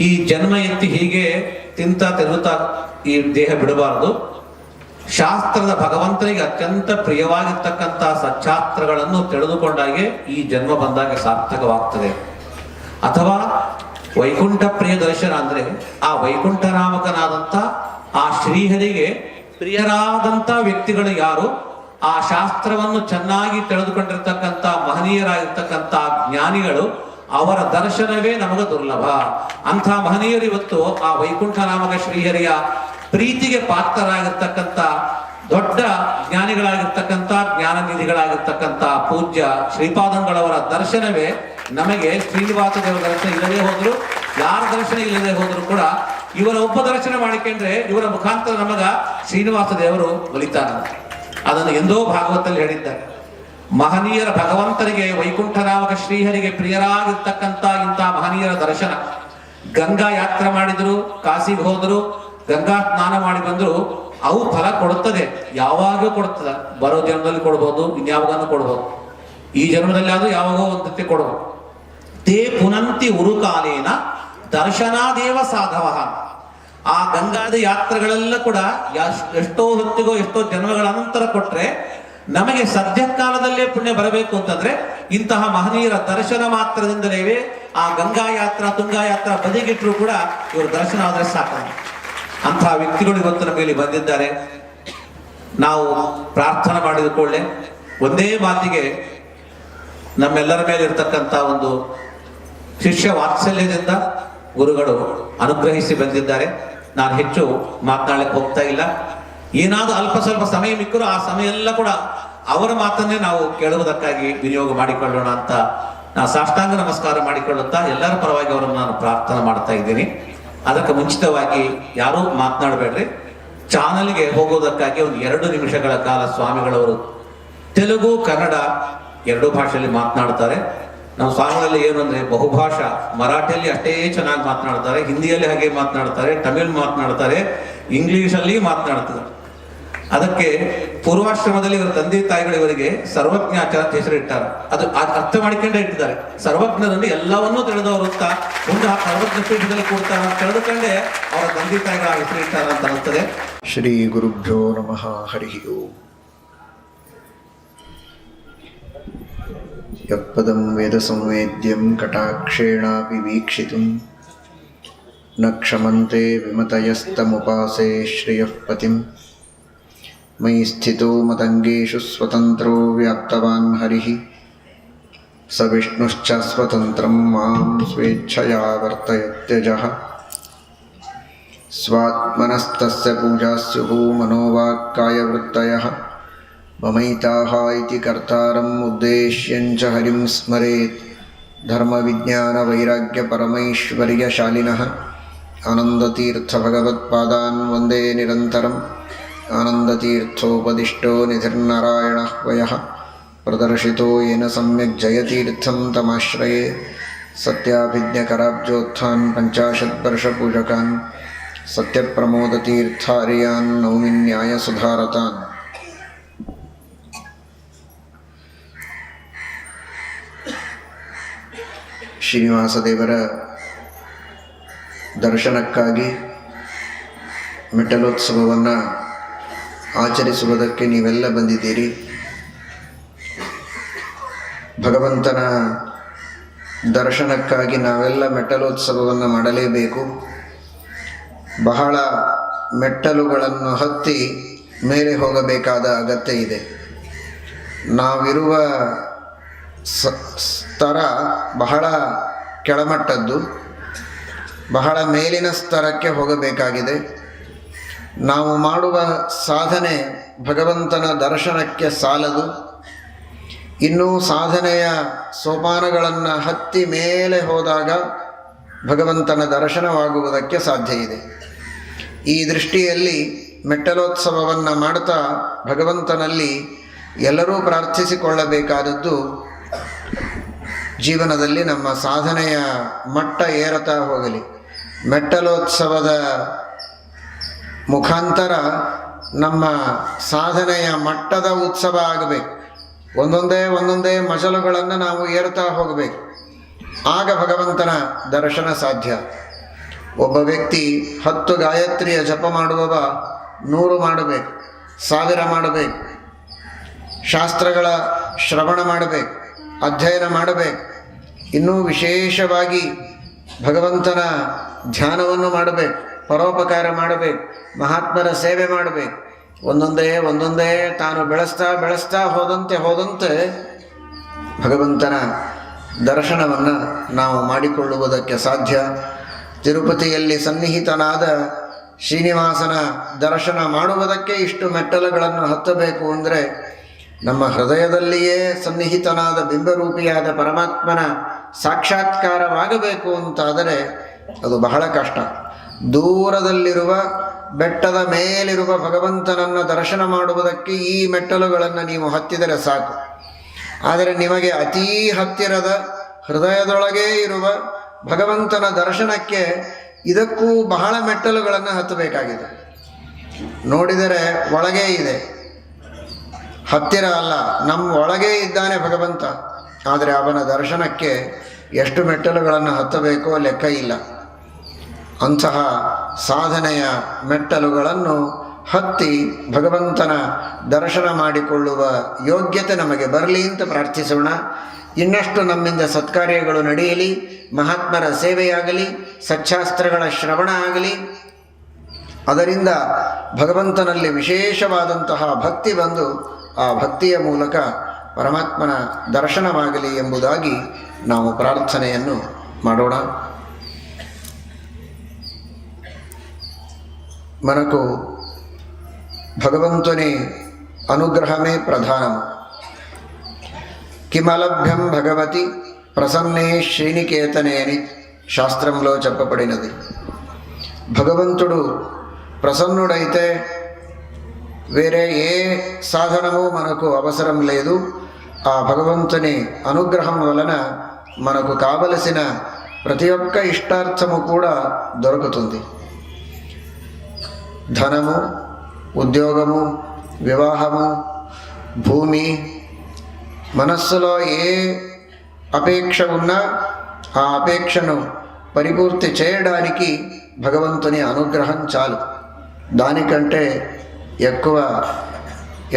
ಈ ಜನ್ಮ ಎತ್ತಿ ಹೀಗೆ ತಿಂತ ತಿರುಗುತ್ತಾ ಈ ದೇಹ ಬಿಡಬಾರದು. ಶಾಸ್ತ್ರದ ಭಗವಂತನಿಗೆ ಅತ್ಯಂತ ಪ್ರಿಯವಾಗಿರ್ತಕ್ಕಂಥ ಸಚ್ಚಾಸ್ತ್ರಗಳನ್ನು ತಿಳಿದುಕೊಂಡಾಗೆ ಈ ಜನ್ಮ ಬಂದಾಗ ಸಾರ್ಥಕವಾಗ್ತದೆ. ಅಥವಾ ವೈಕುಂಠ ಪ್ರಿಯ ದರ್ಶನ ಅಂದ್ರೆ ಆ ವೈಕುಂಠ ನಾಮಕನಾದಂಥ ಆ ಶ್ರೀಹರಿಗೆ ಪ್ರಿಯರಾದಂಥ ವ್ಯಕ್ತಿಗಳು ಯಾರು, ಆ ಶಾಸ್ತ್ರವನ್ನು ಚೆನ್ನಾಗಿ ತಿಳಿದುಕೊಂಡಿರ್ತಕ್ಕಂಥ ಮಹನೀಯರಾಗಿರ್ತಕ್ಕಂಥ ಜ್ಞಾನಿಗಳು, ಅವರ ದರ್ಶನವೇ ನಮಗೆ ದುರ್ಲಭ. ಅಂಥ ಮಹನೀಯರು ಇವತ್ತು ಆ ವೈಕುಂಠ ನಾಮಕ ಶ್ರೀಹರಿಯ ಪ್ರೀತಿಗೆ ಪಾತ್ರರಾಗಿರ್ತಕ್ಕಂಥ ದೊಡ್ಡ ಜ್ಞಾನಿಗಳಾಗಿರ್ತಕ್ಕಂಥ ಜ್ಞಾನನಿಧಿಗಳಾಗಿರ್ತಕ್ಕಂಥ ಪೂಜ್ಯ ಶ್ರೀಪಾದಂಗಳವರ ದರ್ಶನವೇ ನಮಗೆ ಶ್ರೀನಿವಾಸ ದೇವರ ದರ್ಶನ ಇಲ್ಲದೆ ಹೋದ್ರು, ಯಾರ ದರ್ಶನ ಇಲ್ಲದೆ ಹೋದ್ರು ಕೂಡ ಇವರ ಉಪದರ್ಶನ ಮಾಡಿಕೊಂಡ್ರೆ ಇವರ ಮುಖಾಂತರ ನಮಗ ಶ್ರೀನಿವಾಸ ದೇವರು ಒಲಿತಾನ. ಅದನ್ನು ಎಂದೋ ಭಾಗವತಲ್ಲಿ ಹೇಳಿದ್ದಾರೆ. ಮಹನೀಯರ ಭಗವಂತನಿಗೆ ವೈಕುಂಠ ನಾಮಕ ಶ್ರೀಹರಿಗೆ ಪ್ರಿಯರಾಗಿರ್ತಕ್ಕಂಥ ಇಂಥ ಮಹನೀಯರ ದರ್ಶನ. ಗಂಗಾ ಯಾತ್ರೆ ಮಾಡಿದ್ರು, ಕಾಶಿಗೆ ಹೋದ್ರು, ಗಂಗಾ ಸ್ನಾನ ಮಾಡಿ ಬಂದ್ರು, ಅವು ಫಲ ಕೊಡುತ್ತದೆ. ಯಾವಾಗೂ ಕೊಡುತ್ತದೆ. ಬರೋ ಜನ್ಮದಲ್ಲಿ ಕೊಡ್ಬೋದು, ಇನ್ಯಾವಾಗನೂ ಕೊಡ್ಬೋದು. ಈ ಜನ್ಮದಲ್ಲಿ ಆದ್ರೂ ಯಾವಾಗೋ ಒಂದಕ್ಕೆ ಕೊಡ್ಬೋದು. ತೇ ಪುನಂತಿ ಉರುಕಾಲೇನ ದರ್ಶನಾದೇವ ಸಾಧವ. ಆ ಗಂಗಾದ ಯಾತ್ರೆಗಳೆಲ್ಲ ಕೂಡ ಎಷ್ಟೋ ಹೊತ್ತಿಗೋ ಎಷ್ಟೋ ಜನ್ಮಗಳ ಅನಂತರ ಕೊಟ್ರೆ ನಮಗೆ ಸದ್ಯ ಕಾಲದಲ್ಲೇ ಪುಣ್ಯ ಬರಬೇಕು ಅಂತಂದ್ರೆ ಇಂತಹ ಮಹನೀಯರ ದರ್ಶನ ಮಾತ್ರದಿಂದಲೇ ಆ ಗಂಗಾ ಯಾತ್ರಾ ತುಂಗಾ ಯಾತ್ರಾ ಬದಿಗಿಟ್ಟರು ಕೂಡ ಇವರು ದರ್ಶನ ಆದ್ರೆ ಸಾಕು. ಅಂತಹ ವ್ಯಕ್ತಿಗಳು ಇವತ್ತು ನಮಗೆ ಇಲ್ಲಿ ಬಂದಿದ್ದಾರೆ. ನಾವು ಪ್ರಾರ್ಥನೆ ಮಾಡಿದ ಕೂಡಲೇ ಒಂದೇ ಮಾತಿಗೆ ನಮ್ಮೆಲ್ಲರ ಮೇಲೆ ಇರ್ತಕ್ಕಂಥ ಒಂದು ಶಿಷ್ಯ ವಾತ್ಸಲ್ಯದಿಂದ ಗುರುಗಳು ಅನುಗ್ರಹಿಸಿ ಬಂದಿದ್ದಾರೆ. ನಾನು ಹೆಚ್ಚು ಮಾತನಾಡಲಿಕ್ಕೆ ಹೋಗ್ತಾ ಇಲ್ಲ. ಏನಾದರೂ ಅಲ್ಪ ಸ್ವಲ್ಪ ಸಮಯ ಮಿಕ್ಕರು ಆ ಸಮಯ ಎಲ್ಲ ಕೂಡ ಅವರ ಮಾತನ್ನೇ ನಾವು ಕೇಳುವುದಕ್ಕಾಗಿ ವಿನಿಯೋಗ ಮಾಡಿಕೊಳ್ಳೋಣ ಅಂತ ನಾನು ಸಾಷ್ಟಾಂಗ ನಮಸ್ಕಾರ ಮಾಡಿಕೊಳ್ಳುತ್ತಾ ಎಲ್ಲರ ಪರವಾಗಿ ಅವರನ್ನು ನಾನು ಪ್ರಾರ್ಥನೆ ಮಾಡ್ತಾ ಇದ್ದೀನಿ. ಅದಕ್ಕೆ ಮುಂಚಿತವಾಗಿ ಯಾರೂ ಮಾತನಾಡಬೇಡ್ರಿ. ಚಾನಲ್ಗೆ ಹೋಗೋದಕ್ಕಾಗಿ ಒಂದು 2 ನಿಮಿಷಗಳ ಕಾಲ ಸ್ವಾಮಿಗಳವರು ತೆಲುಗು ಕನ್ನಡ 2 ಭಾಷೆಯಲ್ಲಿ ಮಾತನಾಡ್ತಾರೆ. ನಮ್ಮ ಸ್ವಾಮಿಗಳಲ್ಲಿ ಏನು ಅಂದ್ರೆ ಬಹುಭಾಷಾ, ಮರಾಠಿಯಲ್ಲಿ ಅಷ್ಟೇ ಚೆನ್ನಾಗಿ ಮಾತನಾಡ್ತಾರೆ, ಹಿಂದಿಯಲ್ಲಿ ಹಾಗೆ ಮಾತನಾಡ್ತಾರೆ, ತಮಿಳ್ ಮಾತನಾಡ್ತಾರೆ, ಇಂಗ್ಲಿಷಲ್ಲಿ ಮಾತನಾಡ್ತಾರೆ. ಅದಕ್ಕೆ ಪೂರ್ವಾಶ್ರಮದಲ್ಲಿ ಇವರ ತಂದೆ ತಾಯಿಗಳು ಇವರಿಗೆ ಸರ್ವಜ್ಞಾಚಾರ ಅಂತ ಹೆಸರಿಟ್ಟಾರೆ. ಅದು ಅರ್ಥ ಮಾಡಿಕೊಂಡೇ ಇಟ್ಟಿದ್ದಾರೆ. ಸರ್ವಜ್ಞರಲ್ಲಿ ಎಲ್ಲವನ್ನೂ ತಿಳಿದವರು ಅಂತ ಮುಂದೆ ಸರ್ವಜ್ಞ ಪೀಠದಲ್ಲಿ ಕೂಡ್ತಾರೆ ಅಂತ ತಿಳಿದುಕೊಂಡೇ ಅವರ ತಂದೆ ತಾಯಿಗಳ ಹೆಸರಿಟ್ಟಾರೆ ಅಂತ ಅನ್ನುತ್ತದೆ. ಶ್ರೀ ಗುರುಭ್ಯೋ ನಮಃ. ಹರಿ ಓಂ. ಯತ್ಪದಂ ವೇದ ಸಂವೇದ್ಯಂ ಕಟಾಕ್ಷೇಣಾಪಿ ವೀಕ್ಷಿತುಂ ನ ಕ್ಷಮಂತೆ ವಿಮತಯಸ್ತಮುಪಾಸೇ ಶ್ರಿಯಃ ಪತಿಂ. ಮಯಿ ಸ್ಥಿತೋ ಮದಂಗೇಷು ಸ್ವತಂತ್ರೋ ವ್ಯಾಪ್ತವಾನ್ ಹರಿಃ ಸ ವಿಷ್ಣುಶ್ಚ ಸ್ವತಂತ್ರಂ ಮಾಂ ಸ್ವೇಚ್ಛಯಾ ವರ್ತಯತ್ಯಜಃ. ಸ್ವಾತ್ಮನಸ್ತಸ್ಯ ಪೂಜಾಸ್ಯುಃ ಮನೋವಾಕ್ಕಾಯವೃತ್ತಯಃ. ಮಮೈತಾಹ ಇತಿ ಕರ್ತಾರಂ ಉದ್ದೇಶ್ಯಂಚ ಹರಿಂ ಸ್ಮರೇತ್. ಧರ್ಮವಿಜ್ಞಾನ ವೈರಾಗ್ಯ ಪರಮೈಶ್ವರ್ಯಶಾಲಿನಃ ಆನಂದತೀರ್ಥ ಭಗವತ್ಪಾದಾನ್ ವಂದೇ ನಿರಂತರಂ. ಆನಂದತೀರ್ಥೋಪದಿಷ್ಟೋ ನಿಧಿರ್ನಾರಾಯಣಃ ವಯಃ ಪ್ರದರ್ಶಿತೋ ಯೇನ ಸಮ್ಯಕ್ ಜಯತೀರ್ಥಂ ತಮಾಶ್ರಯೇ. ಸತ್ಯಾಭಿಜ್ಞಕರಾಬ್ಜೋತ್ಥಾನ್ ಪಂಚಾಶದ್ವರ್ಷಪೂಜಕಾನ್ ಸತ್ಯಪ್ರಮೋದತೀರ್ಥಾರ್ಯಾನ್ ನೌಮಿ ನ್ಯಾಯಸುಧಾರತಾನ್. ಶ್ರೀನಿವಾಸ ದೇವರ ದರ್ಶನಕ್ಕಾಗಿ ಮೆಟ್ಟಲೋತ್ಸವವನ್ನು ಆಚರಿಸುವುದಕ್ಕೆ ನೀವೆಲ್ಲ ಬಂದಿದ್ದೀರಿ. ಭಗವಂತನ ದರ್ಶನಕ್ಕಾಗಿ ನಾವೆಲ್ಲ ಮೆಟ್ಟಲೋತ್ಸವವನ್ನು ಮಾಡಲೇಬೇಕು. ಬಹಳ ಮೆಟ್ಟಲುಗಳನ್ನು ಹತ್ತಿ ಮೇಲೆ ಹೋಗಬೇಕಾದ ಅಗತ್ಯ ಇದೆ. ನಾವಿರುವ ಸ್ತರ ಬಹಳ ಕೆಳಮಟ್ಟದ್ದು, ಬಹಳ ಮೇಲಿನ ಸ್ತರಕ್ಕೆ ಹೋಗಬೇಕಾಗಿದೆ. ನಾವು ಮಾಡುವ ಸಾಧನೆ ಭಗವಂತನ ದರ್ಶನಕ್ಕೆ ಸಾಲದು. ಇನ್ನೂ ಸಾಧನೆಯ ಸೋಪಾನಗಳನ್ನು ಹತ್ತಿ ಮೇಲೆ ಹೋದಾಗ ಭಗವಂತನ ದರ್ಶನವಾಗುವುದಕ್ಕೆ ಸಾಧ್ಯ ಇದೆ. ಈ ದೃಷ್ಟಿಯಲ್ಲಿ ಮೆಟ್ಟಲೋತ್ಸವವನ್ನು ಮಾಡ್ತಾ ಭಗವಂತನಲ್ಲಿ ಎಲ್ಲರೂ ಪ್ರಾರ್ಥಿಸಿಕೊಳ್ಳಬೇಕಾದದ್ದು ಜೀವನದಲ್ಲಿ ನಮ್ಮ ಸಾಧನೆಯ ಮಟ್ಟ ಏರುತ್ತಾ ಹೋಗಲಿ. ಮೆಟ್ಟಲೋತ್ಸವದ ಮುಖಾಂತರ ನಮ್ಮ ಸಾಧನೆಯ ಮಟ್ಟದ ಉತ್ಸವ ಆಗಬೇಕು. ಒಂದೊಂದೇ ಮಜಲುಗಳನ್ನು ನಾವು ಏರುತ್ತಾ ಹೋಗಬೇಕು. ಆಗ ಭಗವಂತನ ದರ್ಶನ ಸಾಧ್ಯ. ಒಬ್ಬ ವ್ಯಕ್ತಿ 10 ಗಾಯತ್ರಿಯ ಜಪ ಮಾಡುವವ 100 ಮಾಡಬೇಕು, 1000 ಮಾಡಬೇಕು. ಶಾಸ್ತ್ರಗಳ ಶ್ರವಣ ಮಾಡಬೇಕು, ಅಧ್ಯಯನ ಮಾಡಬೇಕು. ಇನ್ನೂ ವಿಶೇಷವಾಗಿ ಭಗವಂತನ ಧ್ಯಾನವನ್ನು ಮಾಡಬೇಕು, ಪರೋಪಕಾರ ಮಾಡಬೇಕು, ಮಹಾತ್ಮರ ಸೇವೆ ಮಾಡಬೇಕು. ಒಂದೊಂದೇ ತಾನು ಬೆಳೆಸ್ತಾ ಹೋದಂತೆ ಭಗವಂತನ ದರ್ಶನವನ್ನು ನಾವು ಮಾಡಿಕೊಳ್ಳುವುದಕ್ಕೆ ಸಾಧ್ಯ. ತಿರುಪತಿಯಲ್ಲಿ ಸನ್ನಿಹಿತನಾದ ಶ್ರೀನಿವಾಸನ ದರ್ಶನ ಮಾಡುವುದಕ್ಕೆ ಇಷ್ಟು ಮೆಟ್ಟಲುಗಳನ್ನು ಹತ್ತಬೇಕು ಅಂದರೆ ನಮ್ಮ ಹೃದಯದಲ್ಲಿಯೇ ಸನ್ನಿಹಿತನಾದ ಬಿಂಬರೂಪಿಯಾದ ಪರಮಾತ್ಮನ ಸಾಕ್ಷಾತ್ಕಾರವಾಗಬೇಕು ಅಂತಾದರೆ ಅದು ಬಹಳ ಕಷ್ಟ. ದೂರದಲ್ಲಿರುವ ಬೆಟ್ಟದ ಮೇಲಿರುವ ಭಗವಂತನನ್ನು ದರ್ಶನ ಮಾಡುವುದಕ್ಕೆ ಈ ಮೆಟ್ಟಲುಗಳನ್ನು ನೀವು ಹತ್ತಿದರೆ ಸಾಕು. ಆದರೆ ನಿಮಗೆ ಅತೀ ಹತ್ತಿರದ ಹೃದಯದೊಳಗೇ ಇರುವ ಭಗವಂತನ ದರ್ಶನಕ್ಕೆ ಇದಕ್ಕೂ ಬಹಳ ಮೆಟ್ಟಲುಗಳನ್ನು ಹತ್ತಬೇಕಾಗಿದೆ. ನೋಡಿದರೆ ಒಳಗೇ ಇದೆ, ಹತ್ತಿರ ಅಲ್ಲ, ನಮ್ಮ ಒಳಗೇ ಇದ್ದಾನೆ ಭಗವಂತ. ಆದರೆ ಅವನ ದರ್ಶನಕ್ಕೆ ಎಷ್ಟು ಮೆಟ್ಟಲುಗಳನ್ನು ಹತ್ತಬೇಕೋ ಲೆಕ್ಕ ಇಲ್ಲ. ಅಂತಹ ಸಾಧನೆಯ ಮೆಟ್ಟಲುಗಳನ್ನು ಹತ್ತಿ ಭಗವಂತನ ದರ್ಶನ ಮಾಡಿಕೊಳ್ಳುವ ಯೋಗ್ಯತೆ ನಮಗೆ ಬರಲಿ ಅಂತ ಪ್ರಾರ್ಥಿಸೋಣ. ಇನ್ನಷ್ಟು ನಮ್ಮಿಂದ ಸತ್ಕಾರ್ಯಗಳು ನಡೆಯಲಿ, ಮಹಾತ್ಮರ ಸೇವೆಯಾಗಲಿ, ಸಚ್ಚಾಸ್ತ್ರಗಳ ಶ್ರವಣ ಆಗಲಿ. ಅದರಿಂದ ಭಗವಂತನಲ್ಲಿ ವಿಶೇಷವಾದಂತಹ ಭಕ್ತಿ ಬಂದು ಆ ಭಕ್ತಿಯ ಮೂಲಕ ಪರಮಾತ್ಮನ ದರ್ಶನವಾಗಲಿ ಎಂಬುದಾಗಿ ನಾವು ಪ್ರಾರ್ಥನೆಯನ್ನು ಮಾಡೋಣ. మనకు భగవంతుని అనుగ్రహమే ప్రధానం. కిమలభ్యం భగవతి ప్రసన్నే శ్రీనికేతనే అని శాస్త్రంలో చెప్పబడినది. భగవంతుడు ప్రసన్నుడైతే వేరే ఏ సాధనము మనకు అవసరం లేదు. ఆ భగవంతుని అనుగ్రహం వలన మనకు కావలసిన ప్రతి ఒక్క ఇష్టార్థము కూడా దొరుకుతుంది. ధనము, ఉద్యోగము, వివాహము, భూమి, మనస్సులో ఏ అపేక్ష ఉన్నా ఆ అపేక్షను పరిపూర్తి చేయడానికి భగవంతుని అనుగ్రహం చాలు. దానికంటే ఎక్కువ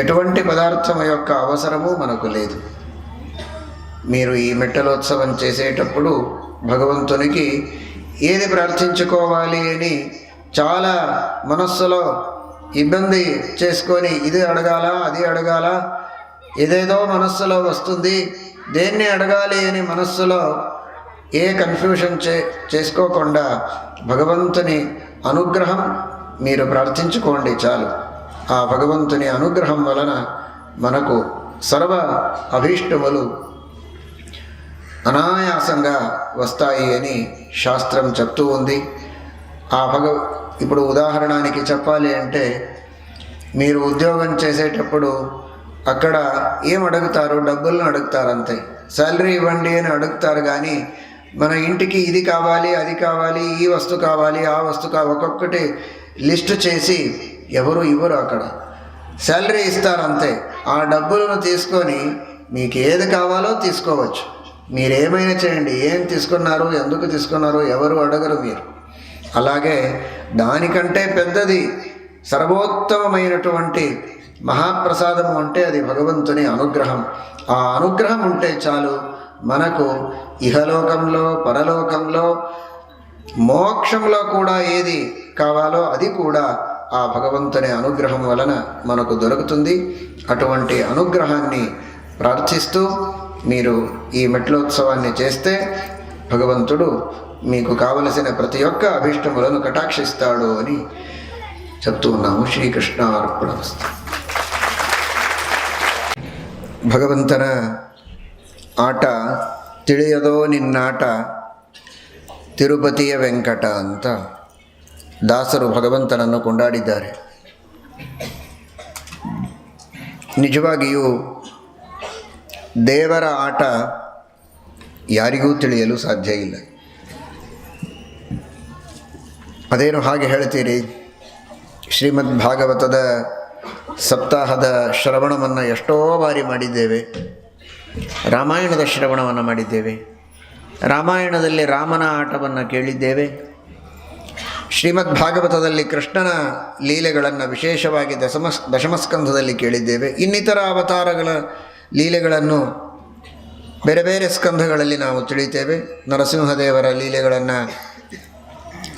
ఎటువంటి పదార్థం యొక్క అవసరము మనకు లేదు. మీరు ఈ మెట్టలోత్సవం చేసేటప్పుడు భగవంతునికి ఏది ప్రార్థించుకోవాలి అని చాలా మనస్సులో ఇబ్బంది చేసుకొని ఇది అడగాల అది అడగాల ఏదేదో మనస్సులో వస్తుంది. దేన్ని అడగాలి అని మనస్సులో ఏ కన్ఫ్యూషన్ చేసుకోకుండా భగవంతుని అనుగ్రహం మీరు ప్రార్థించుకోండి చాలు. ఆ భగవంతుని అనుగ్రహం వలన మనకు సర్వ అభీష్టములు అనాయాసంగా వస్తాయి అని శాస్త్రం చెప్తూ ఉంది. ఆ ఇప్పుడు ఉదాహరణకి చెప్పాలి అంటే మీరు ఉద్యోగం చేసేటప్పుడు అక్కడ ఏం అడుగుతారు? డబ్బులను అడుగుతారు అంతే. శాలరీ ఇవ్వండి అని అడుగుతారు. కానీ మన ఇంటికి ఇది కావాలి, అది కావాలి, ఈ వస్తు కావాలి, ఆ వస్తు కావాలి, ఒక్కొక్కటి లిస్టు చేసి ఎవరు ఇవ్వరు. అక్కడ శాలరీ ఇస్తారు అంతే. ఆ డబ్బులను తీసుకొని మీకు ఏది కావాలో తీసుకోవచ్చు. మీరేమైనా చేయండి. ఏం తీసుకున్నారు, ఎందుకు తీసుకున్నారు, ఎవరు అడగరు మీరు. అలాగే దానికంటే పెద్దది సర్వోత్తమమైనటువంటి మహాప్రసాదము అంటే అది భగవంతుని అనుగ్రహం. ఆ అనుగ్రహం ఉంటే చాలు. మనకు ఇహలోకంలో, పరలోకంలో, మోక్షంలో కూడా ఏది కావాలో అది కూడా ఆ భగవంతుని అనుగ్రహం వలన మనకు దొరుకుతుంది. అటువంటి అనుగ్రహాన్ని ప్రార్థిస్తూ మీరు ఈ మెట్లోత్సవాన్ని చేస్తే భగవంతుడు మీకు కావలసిన ప్రతి ఒక్క అభీష్టములను కటాక్షిస్తాడు అని చెప్తూ ఉన్నాము. శ్రీకృష్ణ అర్పణమస్తు. ಭಗವಂತನ ಆಟ ತಿಳಿಯದೋ ನಿನ್ನಾಟ ತಿರುಪತಿಯ ವೆಂಕಟ ಅಂತ ದಾಸರು ಭಗವಂತನನ್ನು ಕೊಂಡಾಡಿದ್ದಾರೆ. ನಿಜವಾಗಿಯೂ ದೇವರ ಆಟ ಯಾರಿಗೂ ತಿಳಿಯಲು ಸಾಧ್ಯ ಇಲ್ಲ. ಅದೇನು ಹಾಗೆ ಹೇಳ್ತೀರಿ? ಶ್ರೀಮದ್ ಭಾಗವತದ ಸಪ್ತಾಹದ ಶ್ರವಣವನ್ನು ಎಷ್ಟೋ ಬಾರಿ ಮಾಡಿದ್ದೇವೆ. ರಾಮಾಯಣದ ಶ್ರವಣವನ್ನು ಮಾಡಿದ್ದೇವೆ. ರಾಮಾಯಣದಲ್ಲಿ ರಾಮನ ಆಟವನ್ನು ಕೇಳಿದ್ದೇವೆ. ಶ್ರೀಮದ್ ಭಾಗವತದಲ್ಲಿ ಕೃಷ್ಣನ ಲೀಲೆಗಳನ್ನು ವಿಶೇಷವಾಗಿ ದಶಮಸ್ಕಂಧದಲ್ಲಿ ಕೇಳಿದ್ದೇವೆ. ಇನ್ನಿತರ ಅವತಾರಗಳ ಲೀಲೆಗಳನ್ನು ಬೇರೆ ಬೇರೆ ಸ್ಕಂಧಗಳಲ್ಲಿ ನಾವು ತಿಳಿತೇವೆ. ನರಸಿಂಹದೇವರ ಲೀಲೆಗಳನ್ನು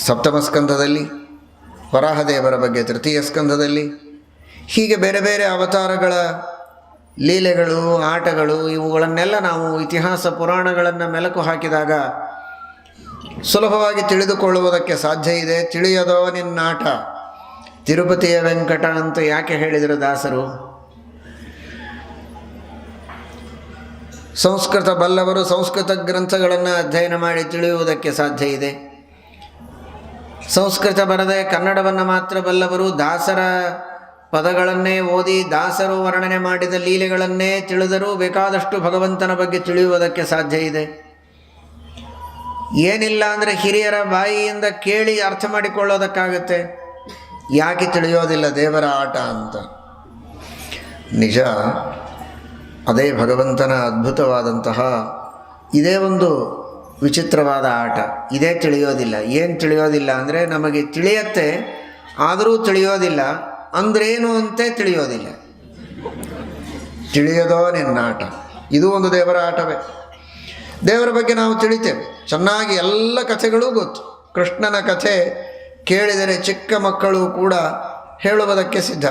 ಸಪ್ತಮ ಸ್ಕಂಧದಲ್ಲಿ, ವರಾಹದೇವರ ಬಗ್ಗೆ ತೃತೀಯ ಸ್ಕಂಧದಲ್ಲಿ, ಹೀಗೆ ಬೇರೆ ಬೇರೆ ಅವತಾರಗಳ ಲೀಲೆಗಳು, ಆಟಗಳು ಇವುಗಳನ್ನೆಲ್ಲ ನಾವು ಇತಿಹಾಸ ಪುರಾಣಗಳನ್ನು ಮೆಲುಕು ಹಾಕಿದಾಗ ಸುಲಭವಾಗಿ ತಿಳಿದುಕೊಳ್ಳುವುದಕ್ಕೆ ಸಾಧ್ಯ ಇದೆ. ತಿಳಿಯದೋ ನಿನ್ನಾಟ ತಿರುಪತಿಯ ವೆಂಕಟ ಅಂತ ಯಾಕೆ ಹೇಳಿದರು ದಾಸರು? ಸಂಸ್ಕೃತ ಬಲ್ಲವರು ಸಂಸ್ಕೃತ ಗ್ರಂಥಗಳನ್ನು ಅಧ್ಯಯನ ಮಾಡಿ ತಿಳಿಯುವುದಕ್ಕೆ ಸಾಧ್ಯ ಇದೆ. ಸಂಸ್ಕೃತ ಬರದೆ ಕನ್ನಡವನ್ನು ಮಾತ್ರ ಬಲ್ಲವರು ದಾಸರ ಪದಗಳನ್ನೇ ಓದಿ ದಾಸರು ವರ್ಣನೆ ಮಾಡಿದ ಲೀಲೆಗಳನ್ನೇ ತಿಳಿದರೂ ಬೇಕಾದಷ್ಟು ಭಗವಂತನ ಬಗ್ಗೆ ತಿಳಿಯುವುದಕ್ಕೆ ಸಾಧ್ಯ ಇದೆ. ಏನಿಲ್ಲ ಅಂದರೆ ಹಿರಿಯರ ಬಾಯಿಯಿಂದ ಕೇಳಿ ಅರ್ಥ ಮಾಡಿಕೊಳ್ಳೋದಕ್ಕಾಗತ್ತೆ. ಯಾಕೆ ತಿಳಿಯೋದಿಲ್ಲ ದೇವರ ಆಟ ಅಂತ? ನಿಜ, ಅದೇ ಭಗವಂತನ ಅದ್ಭುತವಾದಂತಹ ಇದೇ ಒಂದು ವಿಚಿತ್ರವಾದ ಆಟ. ಇದೇ ತಿಳಿಯೋದಿಲ್ಲ. ಏನು ತಿಳಿಯೋದಿಲ್ಲ ಅಂದರೆ ನಮಗೆ ತಿಳಿಯತ್ತೆ, ಆದರೂ ತಿಳಿಯೋದಿಲ್ಲ. ಅಂದ್ರೇನು ಅಂತ ತಿಳಿಯೋದಿಲ್ಲ. ತಿಳಿಯೋದೋ ನಿನ್ನಾಟ. ಇದು ಒಂದು ದೇವರ ಆಟವೇ. ದೇವರ ಬಗ್ಗೆ ನಾವು ತಿಳಿತೇವೆ ಚೆನ್ನಾಗಿ. ಎಲ್ಲ ಕಥೆಗಳೂ ಗೊತ್ತು. ಕೃಷ್ಣನ ಕಥೆ ಕೇಳಿದರೆ ಚಿಕ್ಕ ಮಕ್ಕಳು ಕೂಡ ಹೇಳುವುದಕ್ಕೆ ಸಿದ್ಧ.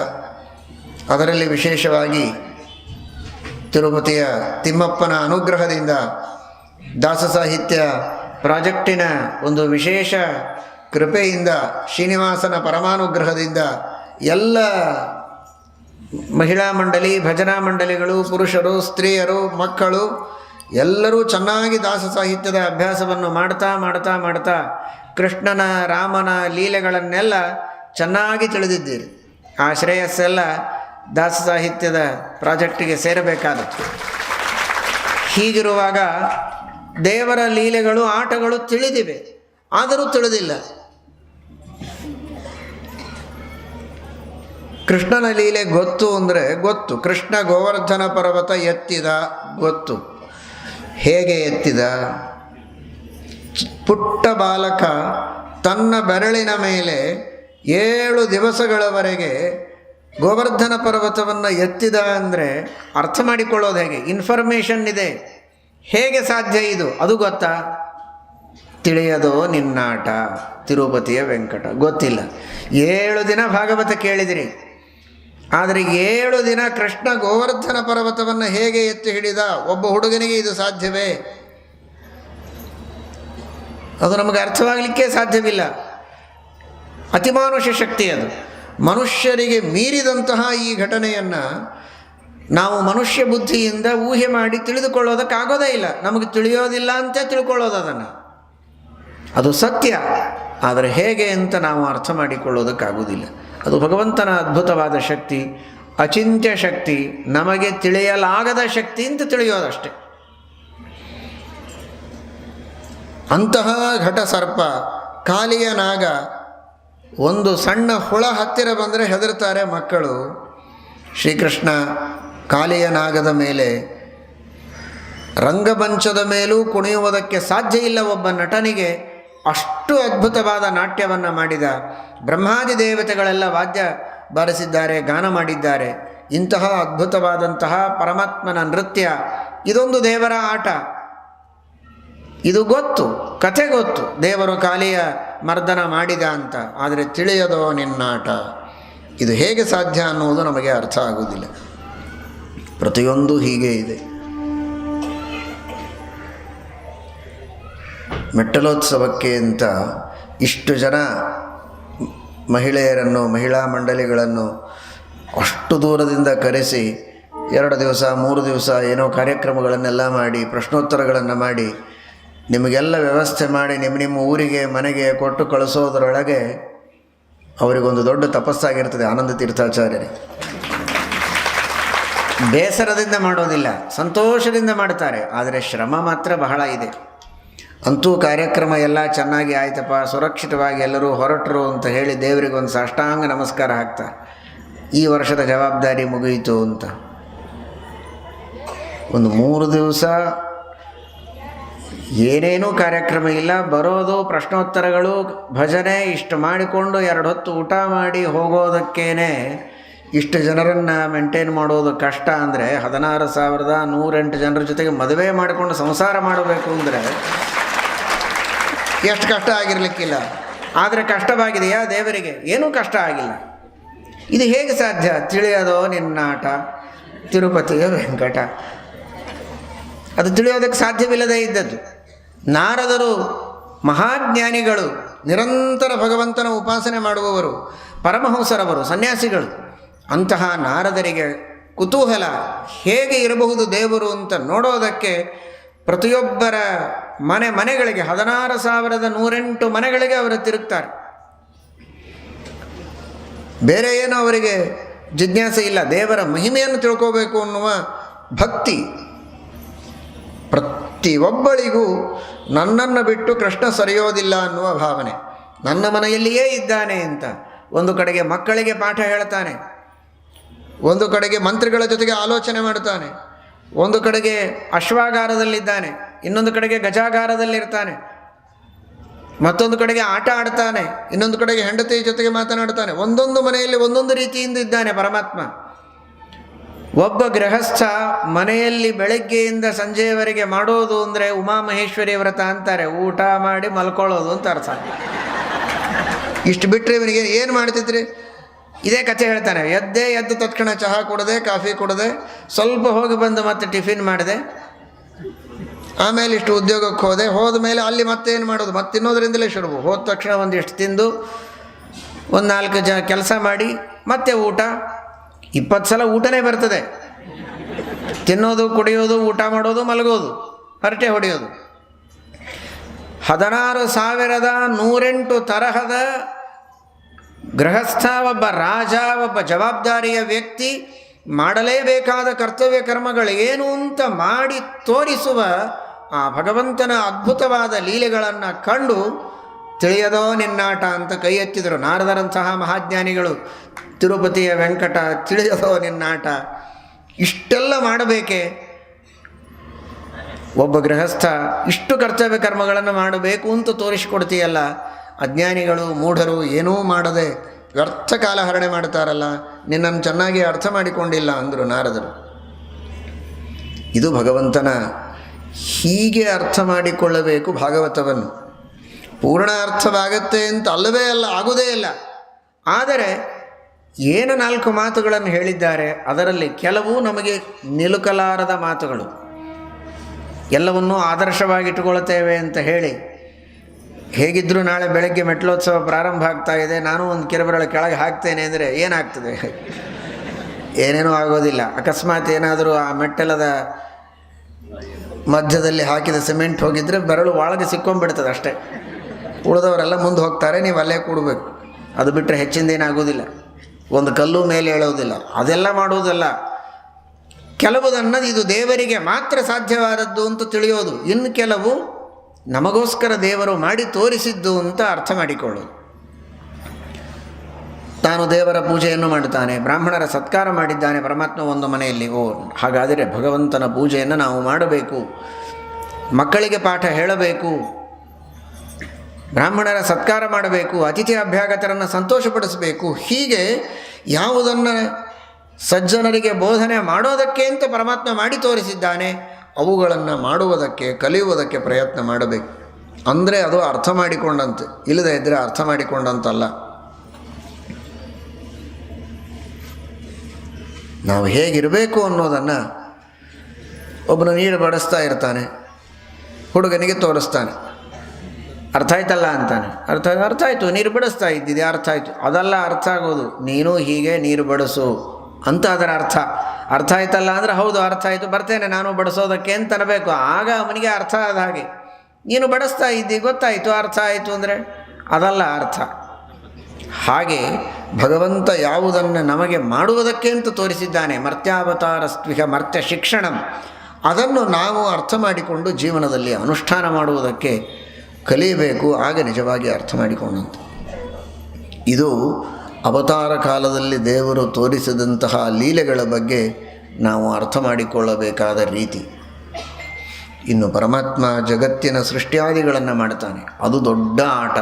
ಅದರಲ್ಲಿ ವಿಶೇಷವಾಗಿ ತಿರುಪತಿಯ ತಿಮ್ಮಪ್ಪನ ಅನುಗ್ರಹದಿಂದ, ದಾಸ ಸಾಹಿತ್ಯ ಪ್ರಾಜೆಕ್ಟಿನ ಒಂದು ವಿಶೇಷ ಕೃಪೆಯಿಂದ, ಶ್ರೀನಿವಾಸನ ಪರಮಾನುಗ್ರಹದಿಂದ ಎಲ್ಲ ಮಹಿಳಾ ಮಂಡಳಿ, ಭಜನಾ ಮಂಡಳಿಗಳು, ಪುರುಷರು, ಸ್ತ್ರೀಯರು, ಮಕ್ಕಳು ಎಲ್ಲರೂ ಚೆನ್ನಾಗಿ ದಾಸ ಸಾಹಿತ್ಯದ ಅಭ್ಯಾಸವನ್ನು ಮಾಡ್ತಾ ಮಾಡ್ತಾ ಮಾಡ್ತಾ ಕೃಷ್ಣನ ರಾಮನ ಲೀಲೆಗಳನ್ನೆಲ್ಲ ಚೆನ್ನಾಗಿ ತಿಳಿದಿದ್ದೀರಿ. ಆ ಶ್ರೇಯಸ್ಸೆಲ್ಲ ದಾಸ ಸಾಹಿತ್ಯದ ಪ್ರಾಜೆಕ್ಟಿಗೆ ಸೇರಬೇಕಾದದ್ದು. ಹೀಗಿರುವಾಗ ದೇವರ ಲೀಲೆಗಳು, ಆಟಗಳು ತಿಳಿದಿವೆ, ಆದರೂ ತಿಳಿದಿಲ್ಲ. ಕೃಷ್ಣನ ಲೀಲೆ ಗೊತ್ತು ಅಂದರೆ ಗೊತ್ತು. ಕೃಷ್ಣ ಗೋವರ್ಧನ ಪರ್ವತ ಎತ್ತಿದ ಗೊತ್ತು. ಹೇಗೆ ಎತ್ತಿದ? ಪುಟ್ಟ ಬಾಲಕ ತನ್ನ ಬೆರಳಿನ ಮೇಲೆ 7 ದಿವಸಗಳವರೆಗೆ ಗೋವರ್ಧನ ಪರ್ವತವನ್ನು ಎತ್ತಿದ ಅಂದರೆ ಅರ್ಥ ಮಾಡಿಕೊಳ್ಳೋದು ಹೇಗೆ? ಇನ್ಫಾರ್ಮೇಷನ್ ಇದೆ. ಹೇಗೆ ಸಾಧ್ಯ ಇದು? ಅದು ಗೊತ್ತಾ? ತಿಳಿಯದೋ ನಿನ್ನಾಟ ತಿರುಪತಿಯ ವೆಂಕಟ. ಗೊತ್ತಿಲ್ಲ. 7 ದಿನ ಭಾಗವತ ಕೇಳಿದಿರಿ, ಆದರೆ 7 ದಿನ ಕೃಷ್ಣ ಗೋವರ್ಧನ ಪರ್ವತವನ್ನು ಹೇಗೆ ಎತ್ತಿ ಹಿಡಿದ? ಒಬ್ಬ ಹುಡುಗನಿಗೆ ಇದು ಸಾಧ್ಯವೇ? ಅದು ನಮಗೆ ಅರ್ಥವಾಗಲಿಕ್ಕೆ ಸಾಧ್ಯವಿಲ್ಲ. ಅತಿಮಾನುಷ ಶಕ್ತಿ ಅದು. ಮನುಷ್ಯರಿಗೆ ಮೀರಿದಂತಹ ಈ ಘಟನೆಯನ್ನು ನಾವು ಮನುಷ್ಯ ಬುದ್ಧಿಯಿಂದ ಊಹೆ ಮಾಡಿ ತಿಳಿದುಕೊಳ್ಳೋದಕ್ಕಾಗೋದೇ ಇಲ್ಲ. ನಮಗೆ ತಿಳಿಯೋದಿಲ್ಲ ಅಂತ ತಿಳ್ಕೊಳ್ಳೋದು ಅದನ್ನು. ಅದು ಸತ್ಯ, ಆದರೆ ಹೇಗೆ ಅಂತ ನಾವು ಅರ್ಥ ಮಾಡಿಕೊಳ್ಳೋದಕ್ಕಾಗೋದಿಲ್ಲ. ಅದು ಭಗವಂತನ ಅದ್ಭುತವಾದ ಶಕ್ತಿ, ಅಚಿಂತ್ಯ ಶಕ್ತಿ, ನಮಗೆ ತಿಳಿಯಲಾಗದ ಶಕ್ತಿ ಅಂತ ತಿಳಿಯೋದಷ್ಟೆ. ಅಂತಹ ಘಟ ಸರ್ಪ, ಕಾಲಿಯ ನಾಗ, ಒಂದು ಸಣ್ಣ ಹುಳ ಹತ್ತಿರ ಬಂದರೆ ಹೆದರ್ತಾರೆ ಮಕ್ಕಳು. ಶ್ರೀಕೃಷ್ಣ ಕಾಲಿಯ ನಾಗದ ಮೇಲೆ, ರಂಗಮಂಚದ ಮೇಲೂ ಕುಣಿಯುವುದಕ್ಕೆ ಸಾಧ್ಯ ಇಲ್ಲ ಒಬ್ಬ ನಟನಿಗೆ. ಅಷ್ಟು ಅದ್ಭುತವಾದ ನಾಟ್ಯವನ್ನು ಮಾಡಿದ. ಬ್ರಹ್ಮಾದಿ ದೇವತೆಗಳೆಲ್ಲ ವಾದ್ಯ ಬಾರಿಸಿದ್ದಾರೆ, ಗಾನ ಮಾಡಿದ್ದಾರೆ. ಇಂತಹ ಅದ್ಭುತವಾದಂತಹ ಪರಮಾತ್ಮನ ನೃತ್ಯ, ಇದೊಂದು ದೇವರ ಆಟ. ಇದು ಗೊತ್ತು, ಕಥೆ ಗೊತ್ತು, ದೇವರು ಕಾಲಿಯ ಮರ್ದನ ಮಾಡಿದ ಅಂತ. ಆದರೆ ತಿಳಿಯದೋ ನಿನ್ನಾಟ, ಇದು ಹೇಗೆ ಸಾಧ್ಯ ಅನ್ನುವುದು ನಮಗೆ ಅರ್ಥ ಆಗುವುದಿಲ್ಲ. ಪ್ರತಿಯೊಂದು ಹೀಗೆ ಇದೆ. ಮೆಟ್ಟಲೋತ್ಸವಕ್ಕೆ ಅಂತ ಇಷ್ಟು ಜನ ಮಹಿಳೆಯರನ್ನು, ಮಹಿಳಾ ಮಂಡಳಿಗಳನ್ನು ಅಷ್ಟು ದೂರದಿಂದ ಕರೆಸಿ 2 ದಿವಸ 3 ದಿವಸ ಏನೋ ಕಾರ್ಯಕ್ರಮಗಳನ್ನೆಲ್ಲ ಮಾಡಿ, ಪ್ರಶ್ನೋತ್ತರಗಳನ್ನು ಮಾಡಿ, ನಿಮಗೆಲ್ಲ ವ್ಯವಸ್ಥೆ ಮಾಡಿ ನಿಮ್ಮ ಊರಿಗೆ ಮನೆಗೆ ಕೊಟ್ಟು ಕಳಿಸೋದರೊಳಗೆ ಅವರಿಗೊಂದು ದೊಡ್ಡ ತಪಸ್ಸಾಗಿರ್ತದೆ. ಆನಂದ ತೀರ್ಥಾಚಾರ್ಯರೇ ಬೇಸರದಿಂದ ಮಾಡೋದಿಲ್ಲ, ಸಂತೋಷದಿಂದ ಮಾಡ್ತಾರೆ. ಆದರೆ ಶ್ರಮ ಮಾತ್ರ ಬಹಳ ಇದೆ. ಅಂತೂ ಕಾರ್ಯಕ್ರಮ ಎಲ್ಲ ಚೆನ್ನಾಗಿ ಆಯ್ತಪ್ಪ, ಸುರಕ್ಷಿತವಾಗಿ ಎಲ್ಲರೂ ಹೊರಟರು ಅಂತ ಹೇಳಿ ದೇವರಿಗೊಂದು ಸಾಷ್ಟಾಂಗ ನಮಸ್ಕಾರ ಹಾಕ್ತಾರೆ. ಈ ವರ್ಷದ ಜವಾಬ್ದಾರಿ ಮುಗಿಯಿತು ಅಂತ. ಒಂದು 3 ದಿವಸ ಏನೇನೂ ಕಾರ್ಯಕ್ರಮ ಇಲ್ಲ, ಬರೋದು ಪ್ರಶ್ನೋತ್ತರಗಳು ಭಜನೆ ಇಷ್ಟು ಮಾಡಿಕೊಂಡು 2 ಹೊತ್ತು ಊಟ ಮಾಡಿ ಹೋಗೋದಕ್ಕೇನೆ ಇಷ್ಟು ಜನರನ್ನು ಮೇಂಟೈನ್ ಮಾಡೋದು ಕಷ್ಟ ಅಂದರೆ 16,108 ಜನರ ಜೊತೆಗೆ ಮದುವೆ ಮಾಡಿಕೊಂಡು ಸಂಸಾರ ಮಾಡಬೇಕು ಅಂದರೆ ಎಷ್ಟು ಕಷ್ಟ ಆಗಿರಲಿಕ್ಕಿಲ್ಲ. ಆದರೆ ಕಷ್ಟವಾಗಿದೆಯಾ ದೇವರಿಗೆ? ಏನೂ ಕಷ್ಟ ಆಗಿಲ್ಲ. ಇದು ಹೇಗೆ ಸಾಧ್ಯ? ತಿಳಿಯೋದೋ ನಿನ್ನಾಟ ತಿರುಪತಿಯ ವೆಂಕಟ. ಅದು ತಿಳಿಯೋದಕ್ಕೆ ಸಾಧ್ಯವಿಲ್ಲದೇ ಇದ್ದದ್ದು. ನಾರದರು ಮಹಾಜ್ಞಾನಿಗಳು, ನಿರಂತರ ಭಗವಂತನ ಉಪಾಸನೆ ಮಾಡುವವರು, ಪರಮಹಂಸರವರು, ಸನ್ಯಾಸಿಗಳು. ಅಂತಹ ನಾರದರಿಗೆ ಕುತೂಹಲ, ಹೇಗೆ ಇರಬಹುದು ದೇವರು ಅಂತ ನೋಡೋದಕ್ಕೆ ಪ್ರತಿಯೊಬ್ಬರ ಮನೆಗಳಿಗೆ 16,108 ಮನೆಗಳಿಗೆ ಅವರು ತಿರುಗ್ತಾರೆ. ಬೇರೆ ಏನೋ ಅವರಿಗೆ ಜಿಜ್ಞಾಸೆ ಇಲ್ಲ, ದೇವರ ಮಹಿಮೆಯನ್ನು ತಿಳ್ಕೋಬೇಕು ಅನ್ನುವ ಭಕ್ತಿ. ಪ್ರತಿಯೊಬ್ಬಳಿಗೂ ನನ್ನನ್ನು ಬಿಟ್ಟು ಕೃಷ್ಣ ಸರಿಯೋದಿಲ್ಲ ಅನ್ನುವ ಭಾವನೆ, ನನ್ನ ಮನೆಯಲ್ಲಿಯೇ ಇದ್ದಾನೆ ಅಂತ. ಒಂದು ಕಡೆಗೆ ಮಕ್ಕಳಿಗೆ ಪಾಠ ಹೇಳ್ತಾನೆ, ಒಂದು ಕಡೆಗೆ ಮಂತ್ರಿಗಳ ಜೊತೆಗೆ ಆಲೋಚನೆ ಮಾಡ್ತಾನೆ, ಒಂದು ಕಡೆಗೆ ಅಶ್ವಾಗಾರದಲ್ಲಿದ್ದಾನೆ, ಇನ್ನೊಂದು ಕಡೆಗೆ ಗಜಾಗಾರದಲ್ಲಿರ್ತಾನೆ, ಮತ್ತೊಂದು ಕಡೆಗೆ ಆಟ ಆಡ್ತಾನೆ, ಇನ್ನೊಂದು ಕಡೆಗೆ ಹೆಂಡತಿ ಜೊತೆಗೆ ಮಾತನಾಡ್ತಾನೆ. ಒಂದೊಂದು ಮನೆಯಲ್ಲಿ ಒಂದೊಂದು ರೀತಿಯಿಂದ ಇದ್ದಾನೆ ಪರಮಾತ್ಮ. ಒಬ್ಬ ಗೃಹಸ್ಥ ಮನೆಯಲ್ಲಿ ಬೆಳಗ್ಗೆಯಿಂದ ಸಂಜೆಯವರೆಗೆ ಮಾಡೋದು ಅಂದರೆ ಉಮಾಮಹೇಶ್ವರಿ ವ್ರತ ಅಂತಾರೆ, ಊಟ ಮಾಡಿ ಮಲ್ಕೊಳ್ಳೋದು ಅಂತ ಅರ್ಥ. ಇಷ್ಟು ಬಿಟ್ಟರೆ ಇವನಿಗೆ ಏನು ಮಾಡ್ತಿದ್ರಿ? ಇದೇ ಕಥೆ ಹೇಳ್ತಾನೆ. ಎದ್ದು ತಕ್ಷಣ ಚಹಾ ಕುಡದೆ, ಕಾಫಿ ಕುಡದೆ, ಸ್ವಲ್ಪ ಹೋಗಿ ಬಂದು ಮತ್ತೆ ಟಿಫಿನ್ ಮಾಡಿದೆ, ಆಮೇಲೆ ಇಷ್ಟು ಉದ್ಯೋಗಕ್ಕೆ ಹೋದ ಮೇಲೆ ಅಲ್ಲಿ ಮತ್ತೇನು ಮಾಡೋದು? ಮತ್ತೆ ತಿನ್ನೋದ್ರಿಂದಲೇ ಶುರು. ಹೋದ ತಕ್ಷಣ ಒಂದಿಷ್ಟು ತಿಂದು ಒಂದು 4 ಕೆಲಸ ಮಾಡಿ ಮತ್ತೆ ಊಟ. 20 ಸಲ ಊಟನೇ ಬರ್ತದೆ. ತಿನ್ನೋದು, ಕುಡಿಯೋದು, ಊಟ ಮಾಡೋದು, ಮಲಗೋದು, ಹರಟೆ ಹೊಡೆಯೋದು. 16,108 ತರಹದ ಗೃಹಸ್ಥ, ಒಬ್ಬ ರಾಜ, ಒಬ್ಬ ಜವಾಬ್ದಾರಿಯ ವ್ಯಕ್ತಿ ಮಾಡಲೇಬೇಕಾದ ಕರ್ತವ್ಯ ಕರ್ಮಗಳು ಏನು ಅಂತ ಮಾಡಿ ತೋರಿಸುವ ಆ ಭಗವಂತನ ಅದ್ಭುತವಾದ ಲೀಲೆಗಳನ್ನು ಕಂಡು ತಿಳಿಯದೋ ನಿನ್ನಾಟ ಅಂತ ಕೈ ಎತ್ತಿದರು ನಾರದರಂತಹ ಮಹಾಜ್ಞಾನಿಗಳು. ತಿರುಪತಿಯ ವೆಂಕಟ ತಿಳಿಯದೋ ನಿನ್ನಾಟ. ಇಷ್ಟೆಲ್ಲ ಮಾಡಬೇಕೆ ಒಬ್ಬ ಗೃಹಸ್ಥ? ಇಷ್ಟು ಕರ್ತವ್ಯ ಕರ್ಮಗಳನ್ನು ಮಾಡಬೇಕು ಅಂತ ತೋರಿಸಿಕೊಡ್ತೀಯಲ್ಲ. ಅಜ್ಞಾನಿಗಳು, ಮೂಢರು ಏನೂ ಮಾಡದೆ ವ್ಯರ್ಥ ಕಾಲ ಹರಣೆ ಮಾಡ್ತಾರಲ್ಲ, ನಿನ್ನನ್ನು ಚೆನ್ನಾಗಿ ಅರ್ಥ ಮಾಡಿಕೊಂಡಿಲ್ಲ ಅಂದರು ನಾರದರು. ಇದು ಭಗವಂತನ, ಹೀಗೆ ಅರ್ಥ ಮಾಡಿಕೊಳ್ಳಬೇಕು ಭಾಗವತವನ್ನು. ಪೂರ್ಣ ಅರ್ಥವಾಗತ್ತೆ ಅಂತ ಅಲ್ಲವೇ ಅಲ್ಲ, ಆಗುವುದೇ ಇಲ್ಲ. ಆದರೆ ಏನು 4 ಮಾತುಗಳನ್ನು ಹೇಳಿದ್ದಾರೆ, ಅದರಲ್ಲಿ ಕೆಲವು ನಮಗೆ ನಿಲುಕಲಾರದ ಮಾತುಗಳು. ಎಲ್ಲವನ್ನೂ ಆದರ್ಶವಾಗಿಟ್ಟುಕೊಳ್ತೇವೆ ಅಂತ ಹೇಳಿ, ಹೇಗಿದ್ದರೂ ನಾಳೆ ಬೆಳಗ್ಗೆ ಮೆಟ್ಲೋತ್ಸವ ಪ್ರಾರಂಭ ಆಗ್ತಾ ಇದೆ, ನಾನು ಒಂದು ಕಿರುಬೆರಳು ಕೆಳಗೆ ಹಾಕ್ತೇನೆ ಅಂದರೆ ಏನಾಗ್ತದೆ? ಏನೇನೂ ಆಗೋದಿಲ್ಲ. ಅಕಸ್ಮಾತ್ ಏನಾದರೂ ಆ ಮೆಟ್ಟಲದ ಮಧ್ಯದಲ್ಲಿ ಹಾಕಿದ ಸಿಮೆಂಟ್ ಹೋಗಿದ್ರೆ ಬೆರಳು ಒಳಗೆ ಸಿಕ್ಕೊಂಡ್ಬಿಡ್ತದೆ ಅಷ್ಟೇ. ಉಳಿದವರೆಲ್ಲ ಮುಂದೆ ಹೋಗ್ತಾರೆ, ನೀವು ಅಲ್ಲೇ ಕೂಡಬೇಕು. ಅದು ಬಿಟ್ಟರೆ ಹೆಚ್ಚಿಂದೇನಾಗೋದಿಲ್ಲ. ಒಂದು ಕಲ್ಲು ಮೇಲೆ ಹೇಳೋದಿಲ್ಲ. ಅದೆಲ್ಲ ಮಾಡುವುದಲ್ಲ. ಕೆಲವುದನ್ನು ಇದು ದೇವರಿಗೆ ಮಾತ್ರ ಸಾಧ್ಯವಾದದ್ದು ಅಂತ ತಿಳಿಯೋದು, ಇನ್ನು ಕೆಲವು ನಮಗೋಸ್ಕರ ದೇವರು ಮಾಡಿ ತೋರಿಸಿದ್ದು ಅಂತ ಅರ್ಥ ಮಾಡಿಕೊಳ್ಳೋದು. ತಾನು ದೇವರ ಪೂಜೆಯನ್ನು ಮಾಡುತ್ತಾನೆ, ಬ್ರಾಹ್ಮಣರ ಸತ್ಕಾರ ಮಾಡಿದ್ದಾನೆ ಪರಮಾತ್ಮ ಒಂದು ಮನೆಯಲ್ಲಿ. ಹಾಗಾದರೆ ಭಗವಂತನ ಪೂಜೆಯನ್ನು ನಾವು ಮಾಡಬೇಕು, ಮಕ್ಕಳಿಗೆ ಪಾಠ ಹೇಳಬೇಕು, ಬ್ರಾಹ್ಮಣರ ಸತ್ಕಾರ ಮಾಡಬೇಕು, ಅತಿಥಿ ಅಭ್ಯಾಗತರನ್ನು ಸಂತೋಷಪಡಿಸಬೇಕು. ಹೀಗೆ ಯಾವುದನ್ನು ಸಜ್ಜನರಿಗೆ ಬೋಧನೆ ಮಾಡೋದಕ್ಕೆ ಅಂತ ಪರಮಾತ್ಮ ಮಾಡಿ ತೋರಿಸಿದ್ದಾನೆ, ಅವುಗಳನ್ನು ಮಾಡುವುದಕ್ಕೆ, ಕಲಿಯುವುದಕ್ಕೆ ಪ್ರಯತ್ನ ಮಾಡಬೇಕು. ಅಂದರೆ ಅದು ಅರ್ಥ ಮಾಡಿಕೊಂಡಂತೆ, ಇಲ್ಲದೇ ಇದ್ದರೆ ಅರ್ಥ ಮಾಡಿಕೊಂಡಂತಲ್ಲ. ನಾವು ಹೇಗಿರಬೇಕು ಅನ್ನೋದನ್ನು ಒಬ್ಬನು ನೀರು ಬಡಿಸ್ತಾ ಇರ್ತಾನೆ, ಹುಡುಗನಿಗೆ ತೋರಿಸ್ತಾನೆ. ಅರ್ಥ ಆಯ್ತಲ್ಲ ಅಂತಾನೆ. ಅರ್ಥ ಆಯಿತು, ನೀರು ಬಡಿಸ್ತಾ ಇದ್ದಿದೆ, ಅರ್ಥ ಆಯಿತು. ಅದೆಲ್ಲ ಅರ್ಥ ಆಗೋದು, ನೀನು ಹೀಗೆ ನೀರು ಬಡಿಸು ಅಂತ ಅದರ ಅರ್ಥ. ಅರ್ಥ ಆಯ್ತಲ್ಲ ಅಂದರೆ ಹೌದು ಅರ್ಥ ಆಯಿತು, ಬರ್ತೇನೆ ನಾನು ಬಡಿಸೋದಕ್ಕೆ ಅಂತ ಅನ್ನಬೇಕು. ಆಗ ಅವನಿಗೆ ಅರ್ಥ ಆದ ಹಾಗೆ. ನೀನು ಬಡಿಸ್ತಾ ಇದ್ದಿ, ಗೊತ್ತಾಯಿತು, ಅರ್ಥ ಆಯಿತು ಅಂದರೆ ಅದಲ್ಲ ಅರ್ಥ. ಹಾಗೆ ಭಗವಂತ ಯಾವುದನ್ನು ನಮಗೆ ಮಾಡುವುದಕ್ಕೆ ಅಂತ ತೋರಿಸಿದ್ದಾನೆ, ಮರ್ತ್ಯಾವತಾರಸ್ತ್ವಿಹ ಮರ್ತ್ಯ ಶಿಕ್ಷಣಂ, ಅದನ್ನು ನಾವು ಅರ್ಥ ಮಾಡಿಕೊಂಡು ಜೀವನದಲ್ಲಿ ಅನುಷ್ಠಾನ ಮಾಡುವುದಕ್ಕೆ ಕಲಿಯಬೇಕು. ಆಗ ನಿಜವಾಗಿ ಅರ್ಥ ಮಾಡಿಕೊಂಡಂತೆ. ಇದು ಅವತಾರ ಕಾಲದಲ್ಲಿ ದೇವರು ತೋರಿಸಿದಂತಹ ಲೀಲೆಗಳ ಬಗ್ಗೆ ನಾವು ಅರ್ಥ ಮಾಡಿಕೊಳ್ಳಬೇಕಾದ ರೀತಿ. ಇನ್ನು ಪರಮಾತ್ಮ ಜಗತ್ತಿನ ಸೃಷ್ಟಿಯಾದಿಗಳನ್ನು ಮಾಡ್ತಾನೆ, ಅದು ದೊಡ್ಡ ಆಟ.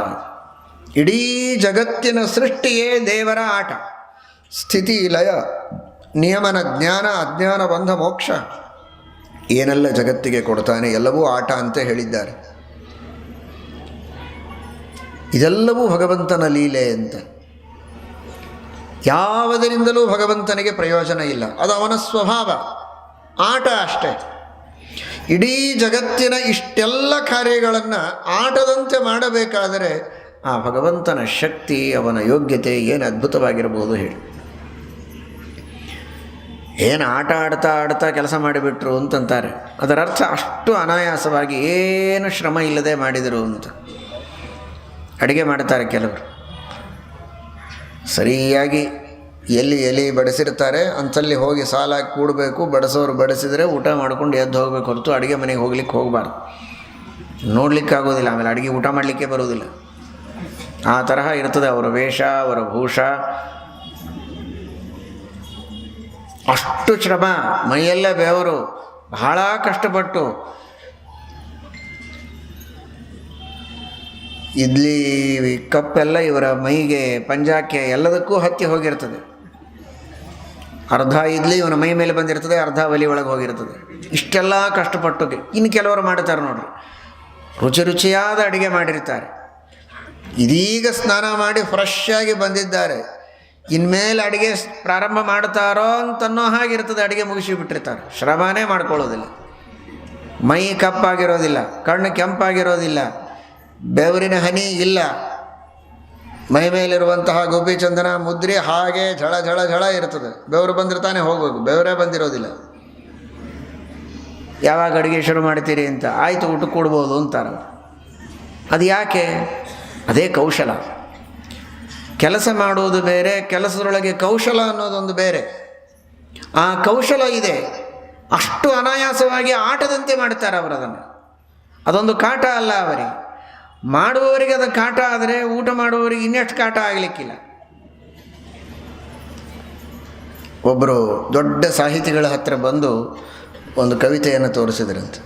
ಇಡೀ ಜಗತ್ತಿನ ಸೃಷ್ಟಿಯೇ ದೇವರ ಆಟ. ಸ್ಥಿತಿ ಲಯ ನಿಯಮನ ಜ್ಞಾನ ಅಜ್ಞಾನ ಬಂಧ ಮೋಕ್ಷ ಏನೆಲ್ಲ ಜಗತ್ತಿಗೆ ಕೊಡ್ತಾನೆ ಎಲ್ಲವೂ ಆಟ ಅಂತ ಹೇಳಿದ್ದಾರೆ. ಇದೆಲ್ಲವೂ ಭಗವಂತನ ಲೀಲೆ ಅಂತ. ಯಾವುದರಿಂದಲೂ ಭಗವಂತನಿಗೆ ಪ್ರಯೋಜನ ಇಲ್ಲ, ಅದು ಅವನ ಸ್ವಭಾವ, ಆಟ ಅಷ್ಟೇ. ಇಡೀ ಜಗತ್ತಿನ ಇಷ್ಟೆಲ್ಲ ಕಾರ್ಯಗಳನ್ನು ಆಟದಂತೆ ಮಾಡಬೇಕಾದರೆ ಆ ಭಗವಂತನ ಶಕ್ತಿ, ಅವನ ಯೋಗ್ಯತೆ ಏನು ಅದ್ಭುತವಾಗಿರಬಹುದು ಹೇಳಿ. ಏನು ಆಟ ಆಡ್ತಾ ಆಡ್ತಾ ಕೆಲಸ ಮಾಡಿಬಿಟ್ರು ಅಂತಂತಾರೆ. ಅದರ ಅರ್ಥ ಅಷ್ಟು ಅನಾಯಾಸವಾಗಿ ಏನು ಶ್ರಮ ಇಲ್ಲದೆ ಮಾಡಿದರು ಅಂತ. ಅಡುಗೆ ಮಾಡ್ತಾರೆ ಕೆಲವರು, ಸರಿಯಾಗಿ ಎಲ್ಲಿ ಬಡಿಸಿರ್ತಾರೆ ಅಂಥಲ್ಲಿ ಹೋಗಿ ಸಾಲಾಗಿ ಕೂಡಬೇಕು. ಬಡಿಸೋರು ಬಡಿಸಿದರೆ ಊಟ ಮಾಡ್ಕೊಂಡು ಎದ್ದು ಹೋಗ್ಬೇಕು ಹೊರತು ಅಡುಗೆ ಮನೆಗೆ ಹೋಗ್ಲಿಕ್ಕೆ ಹೋಗಬಾರ್ದು. ನೋಡಲಿಕ್ಕಾಗೋದಿಲ್ಲ, ಆಮೇಲೆ ಅಡುಗೆ ಊಟ ಮಾಡಲಿಕ್ಕೆ ಬರೋದಿಲ್ಲ. ಆ ತರಹ ಇರ್ತದೆ ಅವರ ವೇಷ, ಅವರ ಭೂಷ. ಅಷ್ಟು ಶ್ರಮ, ಮೈಯೆಲ್ಲ ಬೆವರು, ಬಹಳ ಕಷ್ಟಪಟ್ಟು ಇಡ್ಲಿ ಕಪ್ಪೆಲ್ಲ ಇವರ ಮೈಗೆ, ಪಂಜಾಕ್ಕೆ ಎಲ್ಲದಕ್ಕೂ ಹತ್ತಿ ಹೋಗಿರ್ತದೆ. ಅರ್ಧ ಇಡ್ಲಿ ಇವನ ಮೈ ಮೇಲೆ ಬಂದಿರ್ತದೆ, ಅರ್ಧ ಒಲಿ ಒಳಗೆ ಹೋಗಿರ್ತದೆ. ಇಷ್ಟೆಲ್ಲ ಕಷ್ಟಪಟ್ಟು ಇನ್ನು ಕೆಲವರು ಮಾಡ್ತಾರೆ ನೋಡ್ರಿ, ರುಚಿಯಾದ ಅಡುಗೆ ಮಾಡಿರ್ತಾರೆ. ಇದೀಗ ಸ್ನಾನ ಮಾಡಿ ಫ್ರೆಶ್ ಆಗಿ ಬಂದಿದ್ದಾರೆ, ಇನ್ಮೇಲೆ ಅಡುಗೆ ಪ್ರಾರಂಭ ಮಾಡ್ತಾರೋ ಅಂತನ್ನೋ ಹಾಗಿರ್ತದೆ. ಅಡುಗೆ ಮುಗಿಸಿಬಿಟ್ಟಿರ್ತಾರೆ, ಶ್ರಮನೇ ಮಾಡ್ಕೊಳ್ಳೋದಿಲ್ಲ. ಮೈ ಕಪ್ಪಾಗಿರೋದಿಲ್ಲ, ಕಣ್ಣು ಕೆಂಪಾಗಿರೋದಿಲ್ಲ, ಬೆವರಿನ ಹನಿ ಇಲ್ಲ, ಮೈ ಮೇಲಿರುವಂತಹ ಗೋಪಿ ಚಂದನ ಮುದ್ರೆ ಹಾಗೆ ಝಳ ಝಳ ಝಳ ಇರ್ತದೆ. ಬೆವರು ಬಂದರೆ ತಾನೇ ಹೋಗಬೇಕು, ಬೆವರೇ ಬಂದಿರೋದಿಲ್ಲ. ಯಾವಾಗ ಅಡುಗೆ ಶುರು ಮಾಡ್ತೀರಿ ಅಂತ, ಆಯಿತು ಊಟಕ್ಕೆ ಕೊಡ್ಬೋದು ಅಂತಾರೆ. ಅದು ಯಾಕೆ? ಅದೇ ಕೌಶಲ. ಕೆಲಸ ಮಾಡುವುದು ಬೇರೆ, ಕೆಲಸದೊಳಗೆ ಕೌಶಲ ಅನ್ನೋದೊಂದು ಬೇರೆ. ಆ ಕೌಶಲ ಇದೆ, ಅಷ್ಟು ಅನಾಯಾಸವಾಗಿ ಆಟದಂತೆ ಮಾಡ್ತಾರೆ ಅವರು ಅದನ್ನು. ಅದೊಂದು ಕಾಟ ಅಲ್ಲ ಅವರಿಗೆ. ಮಾಡುವವರಿಗೆ ಅದು ಕಾಟ ಆದರೆ ಊಟ ಮಾಡುವವರಿಗೆ ಇನ್ನೆಷ್ಟು ಕಾಟ ಆಗಲಿಕ್ಕಿಲ್ಲ. ಒಬ್ಬರು ದೊಡ್ಡ ಸಾಹಿತಿಗಳ ಹತ್ತಿರ ಬಂದು ಒಂದು ಕವಿತೆಯನ್ನು ತೋರಿಸಿದ್ರಂತೆ.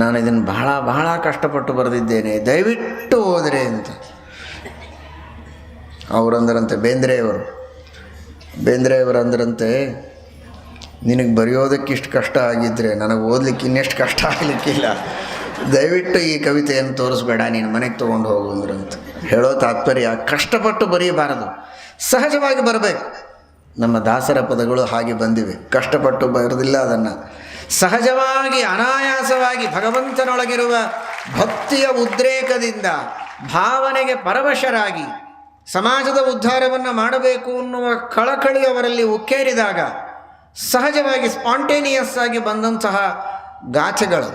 ನಾನು ಇದನ್ನು ಬಹಳ ಬಹಳ ಕಷ್ಟಪಟ್ಟು ಬರೆದಿದ್ದೇನೆ, ದಯವಿಟ್ಟು ಓದಿರಿ ಅಂತ. ಅವರಂದ್ರಂತೆ, ಬೇಂದ್ರೆಯವರು ಅಂದ್ರಂತೆ, ನಿನಗೆ ಬರೆಯೋದಕ್ಕಿಷ್ಟು ಕಷ್ಟ ಆಗಿದ್ದರೆ ನನಗೆ ಓದಲಿಕ್ಕೆ ಇನ್ನೆಷ್ಟು ಕಷ್ಟ ಆಗಲಿಕ್ಕಿಲ್ಲ, ದಯವಿಟ್ಟು ಈ ಕವಿತೆಯನ್ನು ತೋರಿಸ್ಬೇಡ, ನೀನು ಮನೆಗೆ ತೊಗೊಂಡು ಹೋಗು ಅಂದ್ರಂತ. ಹೇಳೋ ತಾತ್ಪರ್ಯ, ಕಷ್ಟಪಟ್ಟು ಬರೆಯಬಾರದು, ಸಹಜವಾಗಿ ಬರಬೇಕು. ನಮ್ಮ ದಾಸರ ಪದಗಳು ಹಾಗೆ ಬಂದಿವೆ, ಕಷ್ಟಪಟ್ಟು ಬರೆದಿಲ್ಲ ಅದನ್ನು. ಸಹಜವಾಗಿ ಅನಾಯಾಸವಾಗಿ ಭಗವಂತನೊಳಗಿರುವ ಭಕ್ತಿಯ ಉದ್ರೇಕದಿಂದ ಭಾವನೆಗೆ ಪರವಶರಾಗಿ ಸಮಾಜದ ಉದ್ಧಾರವನ್ನು ಮಾಡಬೇಕು ಅನ್ನುವ ಕಳಕಳಿ ಅವರಲ್ಲಿ ಉಕ್ಕೇರಿದಾಗ ಸಹಜವಾಗಿ ಸ್ಪಾಂಟೇನಿಯಸ್ ಆಗಿ ಬಂದಂತಹ ಗಾಥೆಗಳು,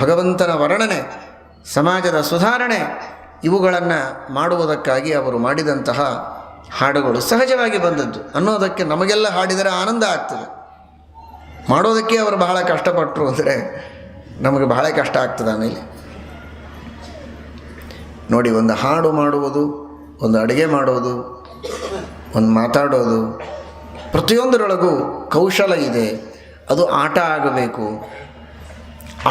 ಭಗವಂತನ ವರ್ಣನೆ, ಸಮಾಜದ ಸುಧಾರಣೆ, ಇವುಗಳನ್ನು ಮಾಡುವುದಕ್ಕಾಗಿ ಅವರು ಮಾಡಿದಂತಹ ಹಾಡುಗಳು ಸಹಜವಾಗಿ ಬಂದದ್ದು ಅನ್ನೋದಕ್ಕೆ ನಮಗೆಲ್ಲ ಹಾಡಿದರೆ ಆನಂದ ಆಗ್ತದೆ. ಮಾಡೋದಕ್ಕೆ ಅವರು ಬಹಳ ಕಷ್ಟಪಟ್ಟರು ಅಂದರೆ ನಮಗೆ ಬಹಳ ಕಷ್ಟ ಆಗ್ತದೆ. ಆಮೇಲೆ ನೋಡಿ, ಒಂದು ಹಾಡು ಮಾಡುವುದು, ಒಂದು ಅಡುಗೆ ಮಾಡೋದು, ಒಂದು ಮಾತಾಡೋದು, ಪ್ರತಿಯೊಂದರೊಳಗೂ ಕೌಶಲ ಇದೆ. ಅದು ಆಟ ಆಗಬೇಕು.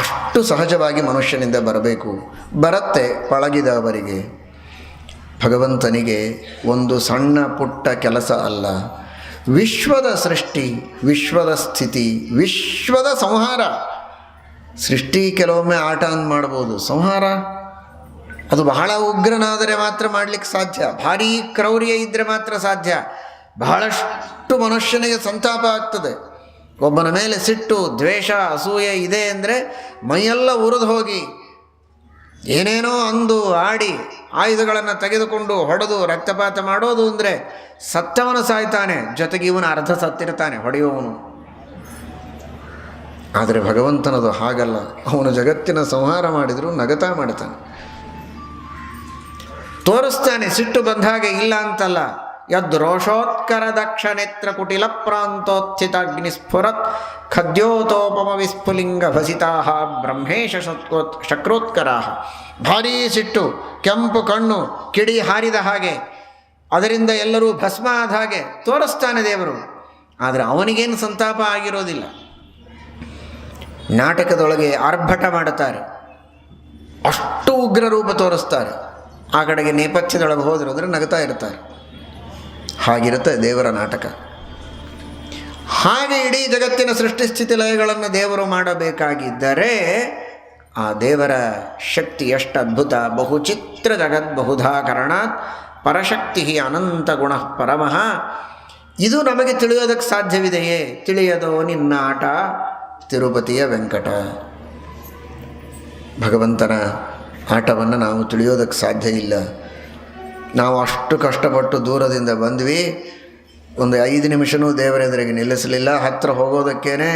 ಅಷ್ಟು ಸಹಜವಾಗಿ ಮನುಷ್ಯನಿಂದ ಬರಬೇಕು. ಬರುತ್ತೆ ಪಳಗಿದವರಿಗೆ. ಭಗವಂತನಿಗೆ ಒಂದು ಸಣ್ಣ ಪುಟ್ಟ ಕೆಲಸ ಅಲ್ಲ, ವಿಶ್ವದ ಸೃಷ್ಟಿ, ವಿಶ್ವದ ಸ್ಥಿತಿ, ವಿಶ್ವದ ಸಂಹಾರ. ಸೃಷ್ಟಿ ಕೆಲವೊಮ್ಮೆ ಆಟ ಅಂತ ಮಾಡ್ಬೋದು, ಸಂಹಾರ ಅದು ಬಹಳ ಉಗ್ರನಾದರೆ ಮಾತ್ರ ಮಾಡಲಿಕ್ಕೆ ಸಾಧ್ಯ, ಭಾರೀ ಕ್ರೌರ್ಯ ಇದ್ದರೆ ಮಾತ್ರ ಸಾಧ್ಯ. ಬಹಳಷ್ಟು ಮನುಷ್ಯನಿಗೆ ಸಂತಾಪ ಆಗ್ತದೆ. ಒಬ್ಬನ ಮೇಲೆ ಸಿಟ್ಟು, ದ್ವೇಷ, ಅಸೂಯೆ ಇದೆ ಅಂದರೆ ಮೈಯೆಲ್ಲ ಉರಿದು ಹೋಗಿ ಏನೇನೋ ಅಂದು ಆಡಿ ಆಯುಧಗಳನ್ನು ತೆಗೆದುಕೊಂಡು ಹೊಡೆದು ರಕ್ತಪಾತ ಮಾಡೋದು ಅಂದರೆ ಸತ್ತವನು ಸಾಯ್ತಾನೆ, ಜೊತೆಗೆ ಇವನು ಅರ್ಧ ಸತ್ತಿರ್ತಾನೆ ಹೊಡೆಯುವವನು. ಆದರೆ ಭಗವಂತನದು ಹಾಗಲ್ಲ. ಅವನು ಜಗತ್ತಿನ ಸಂಹಾರ ಮಾಡಿದರೂ ನಗತಾ ಮಾಡ್ತಾನೆ, ತೋರಿಸ್ತಾನೆ. ಸಿಟ್ಟು ಬಂದ ಹಾಗೆ ಇಲ್ಲ ಅಂತಲ್ಲ. ಯದ್ರೋಷೋತ್ಕರ ದಕ್ಷ ನೇತ್ರ ಕುಟಿಲ ಪ್ರಾಂತೋತ್ಥಿತ ಅಗ್ನಿಸ್ಫುರತ್ ಖದ್ಯೋತೋಪಮ ವಿಸ್ಫುಲಿಂಗ ಭಸಿತಾ ಬ್ರಹ್ಮೇಶ ಶಕ್ರೋತ್ಕರಾ. ಭಾರೀ ಸಿಟ್ಟು, ಕೆಂಪು ಕಣ್ಣು, ಕಿಡಿ ಹಾರಿದ ಹಾಗೆ, ಅದರಿಂದ ಎಲ್ಲರೂ ಭಸ್ಮ ಆದ ಹಾಗೆ ತೋರಿಸ್ತಾನೆ ದೇವರು. ಆದರೆ ಅವನಿಗೇನು ಸಂತಾಪ ಆಗಿರೋದಿಲ್ಲ. ನಾಟಕದೊಳಗೆ ಆರ್ಭಟ ಮಾಡುತ್ತಾರೆ, ಅಷ್ಟು ಉಗ್ರ ರೂಪ ತೋರಿಸ್ತಾರೆ. ಆ ಕಡೆಗೆ ನೇಪಥ್ಯದೊಳಗೆ ಹೋದರು ಅಂದರೆ ನಗ್ತಾ ಇರ್ತಾರೆ. ಹಾಗಿರುತ್ತೆ ದೇವರ ನಾಟಕ. ಹಾಗೆ ಇಡೀ ಜಗತ್ತಿನ ಸೃಷ್ಟಿಸ್ಥಿತಿ ಲಯಗಳನ್ನು ದೇವರು ಮಾಡಬೇಕಾಗಿದ್ದರೆ ಆ ದೇವರ ಶಕ್ತಿ ಎಷ್ಟು ಅದ್ಭುತ. ಬಹುಚಿತ್ರ ಜಗದ್ ಬಹುಧಾಕರಣಾತ್ ಪರಶಕ್ತಿ ಅನಂತ ಗುಣ ಪರಮಃ. ಇದು ನಮಗೆ ತಿಳಿಯೋದಕ್ಕೆ ಸಾಧ್ಯವಿದೆಯೇ? ತಿಳಿಯದೋ ನಿನ್ನಾಟ ತಿರುಪತಿಯ ವೆಂಕಟ. ಭಗವಂತನ ಆಟವನ್ನು ನಾವು ತಿಳಿಯೋದಕ್ಕೆ ಸಾಧ್ಯ ಇಲ್ಲ. ನಾವು ಅಷ್ಟು ಕಷ್ಟಪಟ್ಟು ದೂರದಿಂದ ಬಂದ್ವಿ, ಒಂದು 5 ನಿಮಿಷವೂ ದೇವರೆದುರಿಗೆ ನಿಲ್ಲಿಸಲಿಲ್ಲ. ಹತ್ತಿರ ಹೋಗೋದಕ್ಕೇ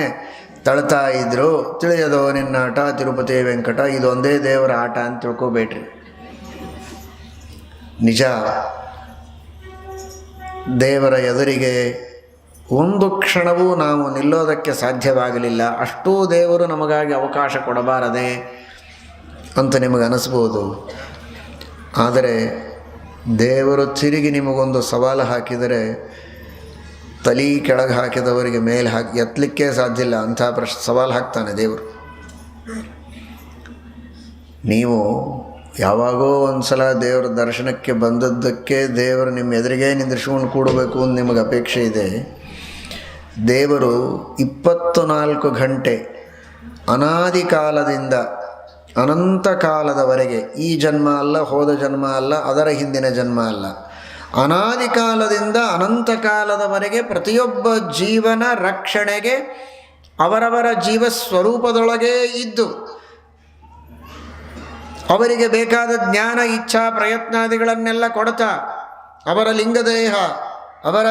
ತಳ್ತಾ ಇದ್ದರು. ತಿಳಿಯದೋ ನಿನ್ನಾಟ ತಿರುಪತಿ ವೆಂಕಟ, ಇದೊಂದೇ ದೇವರ ಆಟ ಅಂತ ತಿಳ್ಕೊಬೇಡ್ರಿ. ನಿಜ, ದೇವರ ಎದುರಿಗೆ ಒಂದು ಕ್ಷಣವೂ ನಾವು ನಿಲ್ಲೋದಕ್ಕೆ ಸಾಧ್ಯವಾಗಲಿಲ್ಲ. ಅಷ್ಟೂ ದೇವರು ನಮಗಾಗಿ ಅವಕಾಶ ಕೊಡಬಾರದೆ ಅಂತ ನಿಮಗೆ ಅನಿಸ್ಬೋದು. ಆದರೆ ದೇವರು ತಿರುಗಿ ನಿಮಗೊಂದು ಸವಾಲು ಹಾಕಿದರೆ ತಲೆ ಕೆಳಗೆ ಹಾಕಿದವರಿಗೆ ಮೇಲೆ ಎತ್ತಲಿಕ್ಕೆ ಸಾಧ್ಯ ಇಲ್ಲ. ಅಂಥ ಸವಾಲು ಹಾಕ್ತಾನೆ ದೇವರು. ನೀವು ಯಾವಾಗೋ ಒಂದು ಸಲ ದೇವರ ದರ್ಶನಕ್ಕೆ ಬಂದದ್ದಕ್ಕೆ ದೇವರು ನಿಮ್ಮ ಎದುರಿಗೆ ನಿಂದಿರ್ಸ್ಕೊಂಡು ಕೂಡಬೇಕು ಅಂತ ನಿಮಗೆ ಅಪೇಕ್ಷೆ ಇದೆ. ದೇವರು 24 ಗಂಟೆ ಅನಾದಿ ಕಾಲದಿಂದ ಅನಂತ ಕಾಲದವರೆಗೆ, ಈ ಜನ್ಮ ಅಲ್ಲ, ಹೋದ ಜನ್ಮ ಅಲ್ಲ, ಅದರ ಹಿಂದಿನ ಜನ್ಮ ಅಲ್ಲ, ಅನಾದಿ ಕಾಲದಿಂದ ಅನಂತ ಕಾಲದವರೆಗೆ ಪ್ರತಿಯೊಬ್ಬ ಜೀವನ ರಕ್ಷಣೆಗೆ ಅವರವರ ಜೀವ ಸ್ವರೂಪದೊಳಗೇ ಇದ್ದು ಅವರಿಗೆ ಬೇಕಾದ ಜ್ಞಾನ, ಇಚ್ಛಾ, ಪ್ರಯತ್ನಾದಿಗಳನ್ನೆಲ್ಲ ಕೊಡ್ತಾ ಅವರ ಲಿಂಗದೇಹ, ಅವರ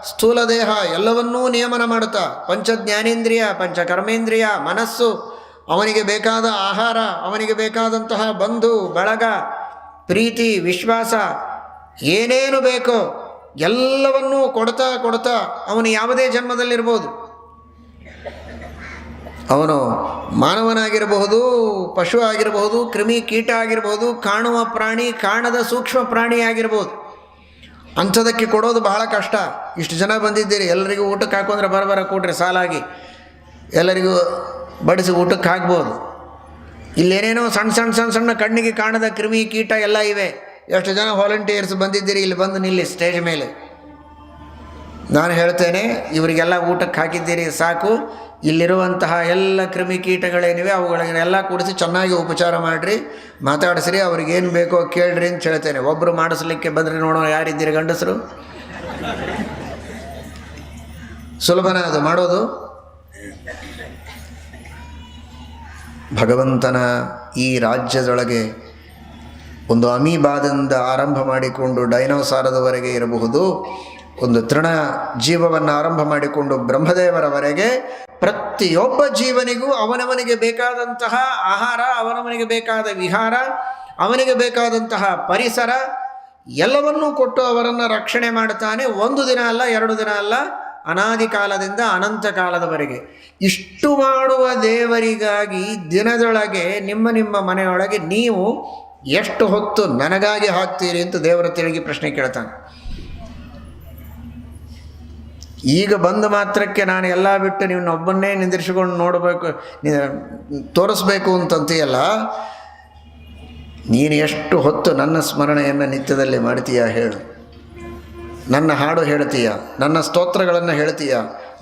ಸ್ಥೂಲ ದೇಹ ಎಲ್ಲವನ್ನೂ ನಿಯಮನ ಮಾಡುತ್ತಾ ಪಂಚಜ್ಞಾನೇಂದ್ರಿಯ, ಪಂಚಕರ್ಮೇಂದ್ರಿಯ, ಮನಸ್ಸು, ಅವನಿಗೆ ಬೇಕಾದ ಆಹಾರ, ಅವನಿಗೆ ಬೇಕಾದಂತಹ ಬಂಧು ಬಳಗ, ಪ್ರೀತಿ, ವಿಶ್ವಾಸ, ಏನೇನು ಬೇಕೋ ಎಲ್ಲವನ್ನೂ ಕೊಡ್ತಾ ಕೊಡ್ತಾ ಅವನು ಯಾವುದೇ ಜನ್ಮದಲ್ಲಿರ್ಬೋದು. ಅವನು ಮಾನವನಾಗಿರಬಹುದು, ಪಶು ಆಗಿರಬಹುದು, ಕ್ರಿಮಿ ಕೀಟ ಆಗಿರಬಹುದು, ಕಾಣುವ ಪ್ರಾಣಿ, ಕಾಣದ ಸೂಕ್ಷ್ಮ ಪ್ರಾಣಿ ಆಗಿರ್ಬೋದು. ಅಂಥದಕ್ಕೆ ಕೊಡೋದು ಬಹಳ ಕಷ್ಟ. ಇಷ್ಟು ಜನ ಬಂದಿದ್ದೀರಿ, ಎಲ್ಲರಿಗೂ ಊಟಕ್ಕೆ ಹಾಕೊಂಡ್ರೆ ಬರಬರ ಕೂಟ್ರೆ ಸಾಲಾಗಿ ಎಲ್ಲರಿಗೂ ಬಡಿಸಿ ಊಟಕ್ಕೆ ಹಾಕ್ಬೋದು. ಇಲ್ಲೇನೇನೋ ಸಣ್ಣ ಸಣ್ಣ ಸಣ್ಣ ಸಣ್ಣ ಕಣ್ಣಿಗೆ ಕಾಣದ ಕ್ರಿಮಿ ಕೀಟ ಎಲ್ಲ ಇವೆ. ಎಷ್ಟು ಜನ ವಾಲಂಟಿಯರ್ಸ್ ಬಂದಿದ್ದೀರಿ, ಇಲ್ಲಿ ಬಂದು ನಿಲ್ಲಿ ಸ್ಟೇಜ್ ಮೇಲೆ. ನಾನು ಹೇಳ್ತೇನೆ, ಇವರಿಗೆಲ್ಲ ಊಟಕ್ಕೆ ಹಾಕಿದ್ದೀರಿ ಸಾಕು. ಇಲ್ಲಿರುವಂತಹ ಎಲ್ಲ ಕ್ರಿಮಿಕೀಟಗಳೇನಿವೆ ಅವುಗಳನ್ನೆಲ್ಲ ಕೂಡಿಸಿ ಚೆನ್ನಾಗಿ ಉಪಚಾರ ಮಾಡಿರಿ, ಮಾತಾಡಿಸ್ರಿ, ಅವ್ರಿಗೇನು ಬೇಕೋ ಕೇಳ್ರಿ ಅಂತ ಹೇಳ್ತೇನೆ. ಒಬ್ಬರು ಮಾಡಿಸ್ಲಿಕ್ಕೆ ಬಂದರೆ ನೋಡೋಣ ಯಾರಿದ್ದೀರಿ ಗಂಡಸರು? ಸುಲಭನ ಅದು ಮಾಡೋದು? ಭಗವಂತನ ಈ ರಾಜ್ಯದೊಳಗೆ ಒಂದು ಅಮೀಬಾದಿಂದ ಆರಂಭ ಮಾಡಿಕೊಂಡು ಡೈನೋಸಾರದವರೆಗೆ ಇರಬಹುದು, ಒಂದು ತೃಣ ಜೀವವನ್ನು ಆರಂಭ ಮಾಡಿಕೊಂಡು ಬ್ರಹ್ಮದೇವರವರೆಗೆ ಪ್ರತಿಯೊಬ್ಬ ಜೀವನಿಗೂ ಅವನವನಿಗೆ ಬೇಕಾದಂತಹ ಆಹಾರ, ಅವನವನಿಗೆ ಬೇಕಾದ ವಿಹಾರ, ಅವನಿಗೆ ಬೇಕಾದಂತಹ ಪರಿಸರ ಎಲ್ಲವನ್ನೂ ಕೊಟ್ಟು ಅವರನ್ನು ರಕ್ಷಣೆ ಮಾಡುತ್ತಾನೆ. 1 ದಿನ ಅಲ್ಲ, 2 ದಿನ ಅಲ್ಲ, ಅನಾದಿ ಕಾಲದಿಂದ ಅನಂತ ಕಾಲದವರೆಗೆ. ಇಷ್ಟು ಮಾಡುವ ದೇವರಿಗಾಗಿ ದಿನದೊಳಗೆ ನಿಮ್ಮ ನಿಮ್ಮ ಮನೆಯೊಳಗೆ ನೀವು ಎಷ್ಟು ಹೊತ್ತು ನನಗಾಗಿ ಹಾಕ್ತೀರಿ ಅಂತ ದೇವರ ತಿರುಗಿ ಪ್ರಶ್ನೆ ಕೇಳ್ತಾನೆ. ಈಗ ಬಂದ ಮಾತ್ರಕ್ಕೆ ನಾನು ಎಲ್ಲ ಬಿಟ್ಟು ನೀವನ್ನೊಬ್ಬನ್ನೇ ನಿಂದಿರಿಸಿಕೊಂಡು ನೋಡಬೇಕು, ತೋರಿಸ್ಬೇಕು ಅಂತಂತೀಯಲ್ಲ, ನೀನು ಎಷ್ಟು ಹೊತ್ತು ನನ್ನ ಸ್ಮರಣೆಯನ್ನು ನಿತ್ಯದಲ್ಲಿ ಮಾಡ್ತೀಯ ಹೇಳು? ನನ್ನ ಹಾಡು ಹೇಳ್ತೀಯ, ನನ್ನ ಸ್ತೋತ್ರಗಳನ್ನು ಹೇಳ್ತೀಯ,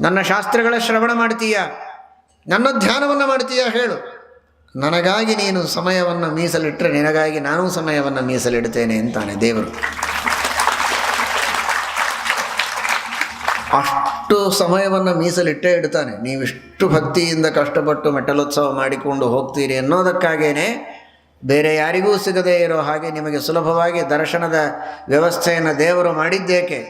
ನನ್ನ ಶಾಸ್ತ್ರಗಳ ಶ್ರವಣ ಮಾಡ್ತೀಯ, ನನ್ನ ಧ್ಯಾನವನ್ನು ಮಾಡ್ತೀಯ ಹೇಳು? ನನಗಾಗಿ ನೀನು ಸಮಯವನ್ನು ಮೀಸಲಿಟ್ಟರೆ ನಿನಗಾಗಿ ನಾನೂ ಸಮಯವನ್ನು ಮೀಸಲಿಡ್ತೇನೆ ಅಂತಾನೆ ದೇವರು. ಅಷ್ಟು ಸಮಯವನ್ನು ಮೀಸಲಿಟ್ಟೇ ಇಡ್ತಾನೆ. ನೀವಿಷ್ಟು ಭಕ್ತಿಯಿಂದ ಕಷ್ಟಪಟ್ಟು ಮೆಟ್ಟಲೋತ್ಸವ ಮಾಡಿಕೊಂಡು ಹೋಗ್ತೀರಿ ಅನ್ನೋದಕ್ಕಾಗೇ ಬೇರೆ ಯಾರಿಗೂ ಸಿಗದೇ ಇರೋ ಹಾಗೆ ನಿಮಗೆ ಸುಲಭವಾಗಿ ದರ್ಶನದ ವ್ಯವಸ್ಥೆಯನ್ನು ದೇವರು ಮಾಡಿದ್ದೇಕೆ?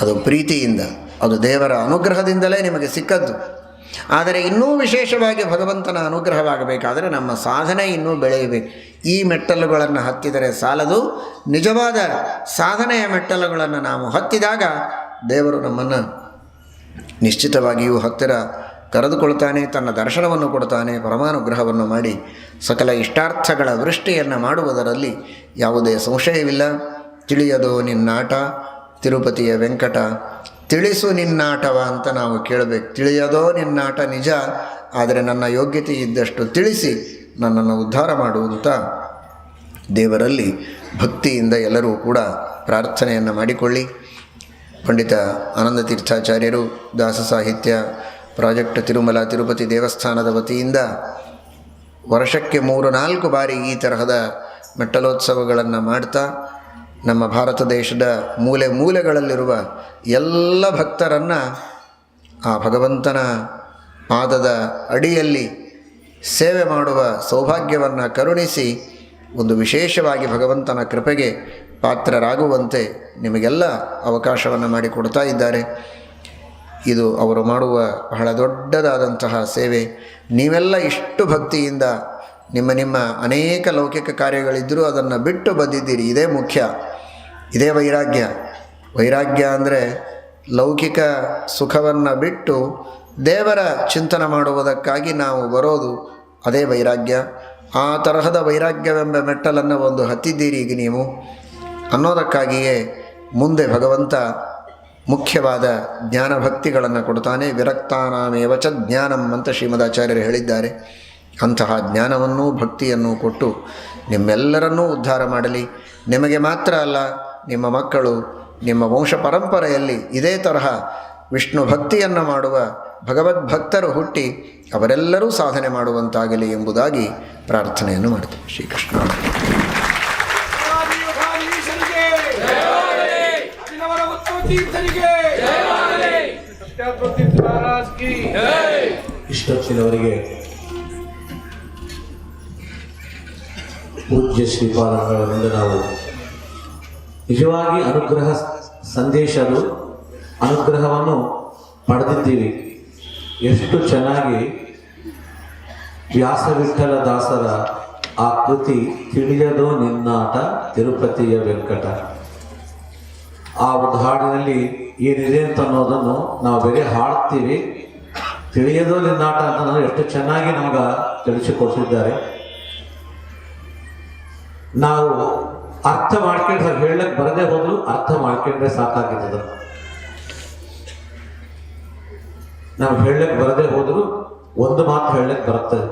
ಅದು ಪ್ರೀತಿಯಿಂದ, ಅದು ದೇವರ ಅನುಗ್ರಹದಿಂದಲೇ ನಿಮಗೆ ಸಿಕ್ಕದ್ದು. ಆದರೆ ಇನ್ನೂ ವಿಶೇಷವಾಗಿ ಭಗವಂತನ ಅನುಗ್ರಹವಾಗಬೇಕಾದರೆ ನಮ್ಮ ಸಾಧನೆ ಇನ್ನೂ ಬೆಳೆಯಬೇಕು. ಈ ಮೆಟ್ಟಲುಗಳನ್ನು ಹತ್ತಿದರೆ ಸಾಲದು. ನಿಜವಾದ ಸಾಧನೆಯ ಮೆಟ್ಟಲುಗಳನ್ನು ನಾವು ಹತ್ತಿದಾಗ ದೇವರು ನಮ್ಮನ್ನು ನಿಶ್ಚಿತವಾಗಿಯೂ ಹತ್ತಿರ ಕರೆದುಕೊಳ್ತಾನೆ, ತನ್ನ ದರ್ಶನವನ್ನು ಕೊಡ್ತಾನೆ, ಪರಮಾನುಗ್ರಹವನ್ನು ಮಾಡಿ ಸಕಲ ಇಷ್ಟಾರ್ಥಗಳ ವೃಷ್ಟಿಯನ್ನು ಮಾಡುವುದರಲ್ಲಿ ಯಾವುದೇ ಸಂಶಯವಿಲ್ಲ. ತಿಳಿಯದೋ ನಿನ್ನಾಟ ತಿರುಪತಿಯ ವೆಂಕಟ, ತಿಳಿಸು ನಿನ್ನಾಟವ ಅಂತ ನಾವು ಕೇಳಬೇಕು. ತಿಳಿಯದೋ ನಿನ್ನಾಟ ನಿಜ, ಆದರೆ ನನ್ನ ಯೋಗ್ಯತೆ ಇದ್ದಷ್ಟು ತಿಳಿಸಿ ನನ್ನನ್ನು ಉದ್ಧಾರ ಮಾಡುವಂಥ ದೇವರಲ್ಲಿ ಭಕ್ತಿಯಿಂದ ಎಲ್ಲರೂ ಕೂಡ ಪ್ರಾರ್ಥನೆಯನ್ನು ಮಾಡಿಕೊಳ್ಳಿ. ಪಂಡಿತ ಆನಂದ ತೀರ್ಥಾಚಾರ್ಯರು ದಾಸ ಸಾಹಿತ್ಯ ಪ್ರಾಜೆಕ್ಟ್ ತಿರುಮಲ ತಿರುಪತಿ ದೇವಸ್ಥಾನದ ವತಿಯಿಂದ ವರ್ಷಕ್ಕೆ 3-4 ಬಾರಿ ಈ ತರಹದ ಮೆಟ್ಟಲೋತ್ಸವಗಳನ್ನು ಮಾಡ್ತಾ ನಮ್ಮ ಭಾರತ ದೇಶದ ಮೂಲೆ ಮೂಲೆಗಳಲ್ಲಿರುವ ಎಲ್ಲ ಭಕ್ತರನ್ನು ಆ ಭಗವಂತನ ಪಾದದ ಅಡಿಯಲ್ಲಿ ಸೇವೆ ಮಾಡುವ ಸೌಭಾಗ್ಯವನ್ನು ಕರುಣಿಸಿ ಒಂದು ವಿಶೇಷವಾಗಿ ಭಗವಂತನ ಕೃಪೆಗೆ ಪಾತ್ರರಾಗುವಂತೆ ನಿಮಗೆಲ್ಲ ಅವಕಾಶವನ್ನು ಮಾಡಿಕೊಡ್ತಾ ಇದ್ದಾರೆ. ಇದು ಅವರು ಮಾಡುವ ಬಹಳ ದೊಡ್ಡದಾದಂತಹ ಸೇವೆ. ನೀವೆಲ್ಲ ಇಷ್ಟು ಭಕ್ತಿಯಿಂದ ನಿಮ್ಮ ಅನೇಕ ಲೌಕಿಕ ಕಾರ್ಯಗಳಿದ್ದರೂ ಅದನ್ನು ಬಿಟ್ಟು ಬಂದಿದ್ದೀರಿ. ಇದೇ ಮುಖ್ಯ, ಇದೇ ವೈರಾಗ್ಯ. ವೈರಾಗ್ಯ ಅಂದರೆ ಲೌಕಿಕ ಸುಖವನ್ನು ಬಿಟ್ಟು ದೇವರ ಚಿಂತನೆ ಮಾಡುವುದಕ್ಕಾಗಿ ನಾವು ಬರೋದು, ಅದೇ ವೈರಾಗ್ಯ. ಆ ತರಹದ ವೈರಾಗ್ಯವೆಂಬ ಮೆಟ್ಟಲನ್ನು ಒಂದು ಹತ್ತಿದ್ದೀರಿ ಈಗ ನೀವು ಅನ್ನೋದಕ್ಕಾಗಿಯೇ ಮುಂದೆ ಭಗವಂತ ಮುಖ್ಯವಾದ ಜ್ಞಾನಭಕ್ತಿಗಳನ್ನು ಕೊಡ್ತಾನೆ. ವಿರಕ್ತಾನಾಮೇವ ಚ ಜ್ಞಾನಂ ಅಂತ ಶ್ರೀಮದಾಚಾರ್ಯರು ಹೇಳಿದ್ದಾರೆ. ಅಂತಹ ಜ್ಞಾನವನ್ನು ಭಕ್ತಿಯನ್ನು ಕೊಟ್ಟು ನಿಮ್ಮೆಲ್ಲರನ್ನೂ ಉದ್ಧಾರ ಮಾಡಲಿ. ನಿಮಗೆ ಮಾತ್ರ ಅಲ್ಲ, ನಿಮ್ಮ ಮಕ್ಕಳು, ನಿಮ್ಮ ವಂಶ ಪರಂಪರೆಯಲ್ಲಿ ಇದೇ ತರಹ ವಿಷ್ಣು ಭಕ್ತಿಯನ್ನು ಮಾಡುವ ಭಗವದ್ಭಕ್ತರು ಹುಟ್ಟಿ ಅವರೆಲ್ಲರೂ ಸಾಧನೆ ಮಾಡುವಂತಾಗಲಿ ಎಂಬುದಾಗಿ ಪ್ರಾರ್ಥನೆಯನ್ನು ಮಾಡ್ತೇವೆ. ಶ್ರೀಕೃಷ್ಣ. ಇಷ್ಟೊತ್ತಿನವರಿಗೆ ಪೂಜ್ಯ ಶ್ರೀಪಾದಂಗಳಿಂದ ನಾವು ನಿಜವಾಗಿ ಅನುಗ್ರಹ ಸಂದೇಶದ ಅನುಗ್ರಹವನ್ನು ಪಡೆದಿದ್ದೀವಿ. ಎಷ್ಟು ಚೆನ್ನಾಗಿ ವ್ಯಾಸವಿಠಲ ದಾಸರ ಆ ಕೃತಿ ತಿಳಿಯದೋ ನಿನ್ನಾಟ ತಿರುಪತಿಯ ವೆಂಕಟ, ಆ ಒಂದು ಹಾಡಿನಲ್ಲಿ ಏನಿದೆ ಅಂತ ಅನ್ನೋದನ್ನು ನಾವು ಬೇರೆ ಹಾಡ್ತೀವಿ. ತಿಳಿಯದೋ ನಿನ್ನಾಟ ಅಂತ ಎಷ್ಟು ಚೆನ್ನಾಗಿ ನಮ್ಗೆ ತಿಳಿಸಿಕೊಡ್ತಿದ್ದಾರೆ. ನಾವು ಅರ್ಥ ಮಾಡ್ಕೊಂಡ್ರೆ ಹೇಳಕ್ ಬರದೇ ಹೋದ್ರು ಅರ್ಥ ಮಾಡ್ಕೊಂಡ್ರೆ ಸಾಕಾಗಿರ್ತದೆ. ನಾವು ಹೇಳಕ್ ಬರದೇ ಹೋದ್ರು ಒಂದು ಮಾತು ಹೇಳಕ್ ಬರ್ತದೆ.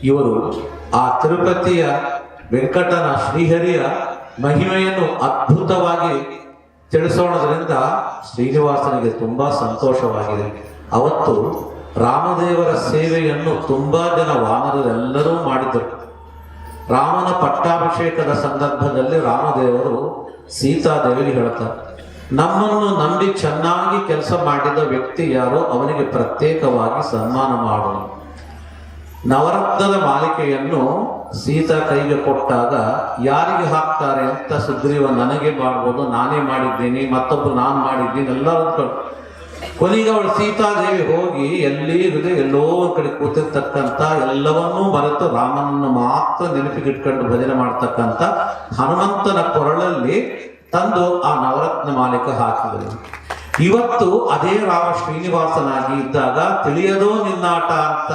ಇವರು ಆ ತಿರುಪತಿಯ ವೆಂಕಟನ ಶ್ರೀಹರಿಯ ಮಹಿಮೆಯನ್ನು ಅದ್ಭುತವಾಗಿ ತಿಳಿಸೋಣದ್ರಿಂದ ಶ್ರೀನಿವಾಸನಿಗೆ ತುಂಬಾ ಸಂತೋಷವಾಗಿದೆ. ಅವತ್ತು ರಾಮದೇವರ ಸೇವೆಯನ್ನು ತುಂಬಾ ಜನ ವಾನರರೆಲ್ಲರೂ ಮಾಡಿದರು. ರಾಮನ ಪಟ್ಟಾಭಿಷೇಕದ ಸಂದರ್ಭದಲ್ಲಿ ರಾಮದೇವರು ಸೀತಾದೇವಿಗೆ ಹೇಳ್ತಾರೆ, ನಮ್ಮನ್ನು ನಂಬಿ ಚೆನ್ನಾಗಿ ಕೆಲಸ ಮಾಡಿದ ವ್ಯಕ್ತಿ ಯಾರೋ ಅವನಿಗೆ ಪ್ರತ್ಯೇಕವಾಗಿ ಸನ್ಮಾನ ಮಾಡೋಣ. ನವರತ್ನದ ಮಾಲಿಕೆಯನ್ನು ಸೀತಾ ಕೈಗೆ ಕೊಟ್ಟಾಗ ಯಾರಿಗೆ ಹಾಕ್ತಾರೆ ಅಂತ ಸುಗ್ರೀವ ನನಗೆ ಮಾಡ್ಬೋದು, ನಾನೇ ಮಾಡಿದ್ದೀನಿ, ಮತ್ತೊಬ್ಬರು ನಾನು ಮಾಡಿದ್ದೀನಿ ಎಲ್ಲರೂ. ಕೊನೆಗೆ ಅವಳು ಸೀತಾದೇವಿ ಹೋಗಿ ಎಲ್ಲಿ ಇರದೆ ಎಲ್ಲೋ ಒಂದು ಕಡೆ ಕೂತಿರ್ತಕ್ಕಂಥ ಎಲ್ಲವನ್ನೂ ಮರೆತು ರಾಮನನ್ನು ಮಾತ್ರ ನೆನಪಿಗಿಟ್ಕೊಂಡು ಭಜನೆ ಮಾಡ್ತಕ್ಕಂಥ ಹನುಮಂತನ ಕೊರಳಲ್ಲಿ ತಂದು ಆ ನವರತ್ನ ಮಾಲಿಕ ಹಾಕಿದರು. ಇವತ್ತು ಅದೇ ರಾಮ ಶ್ರೀನಿವಾಸನಾಗಿ ಇದ್ದಾಗ ತಿಳಿಯದೋ ನಿನ್ನಾಟ ಅಂತ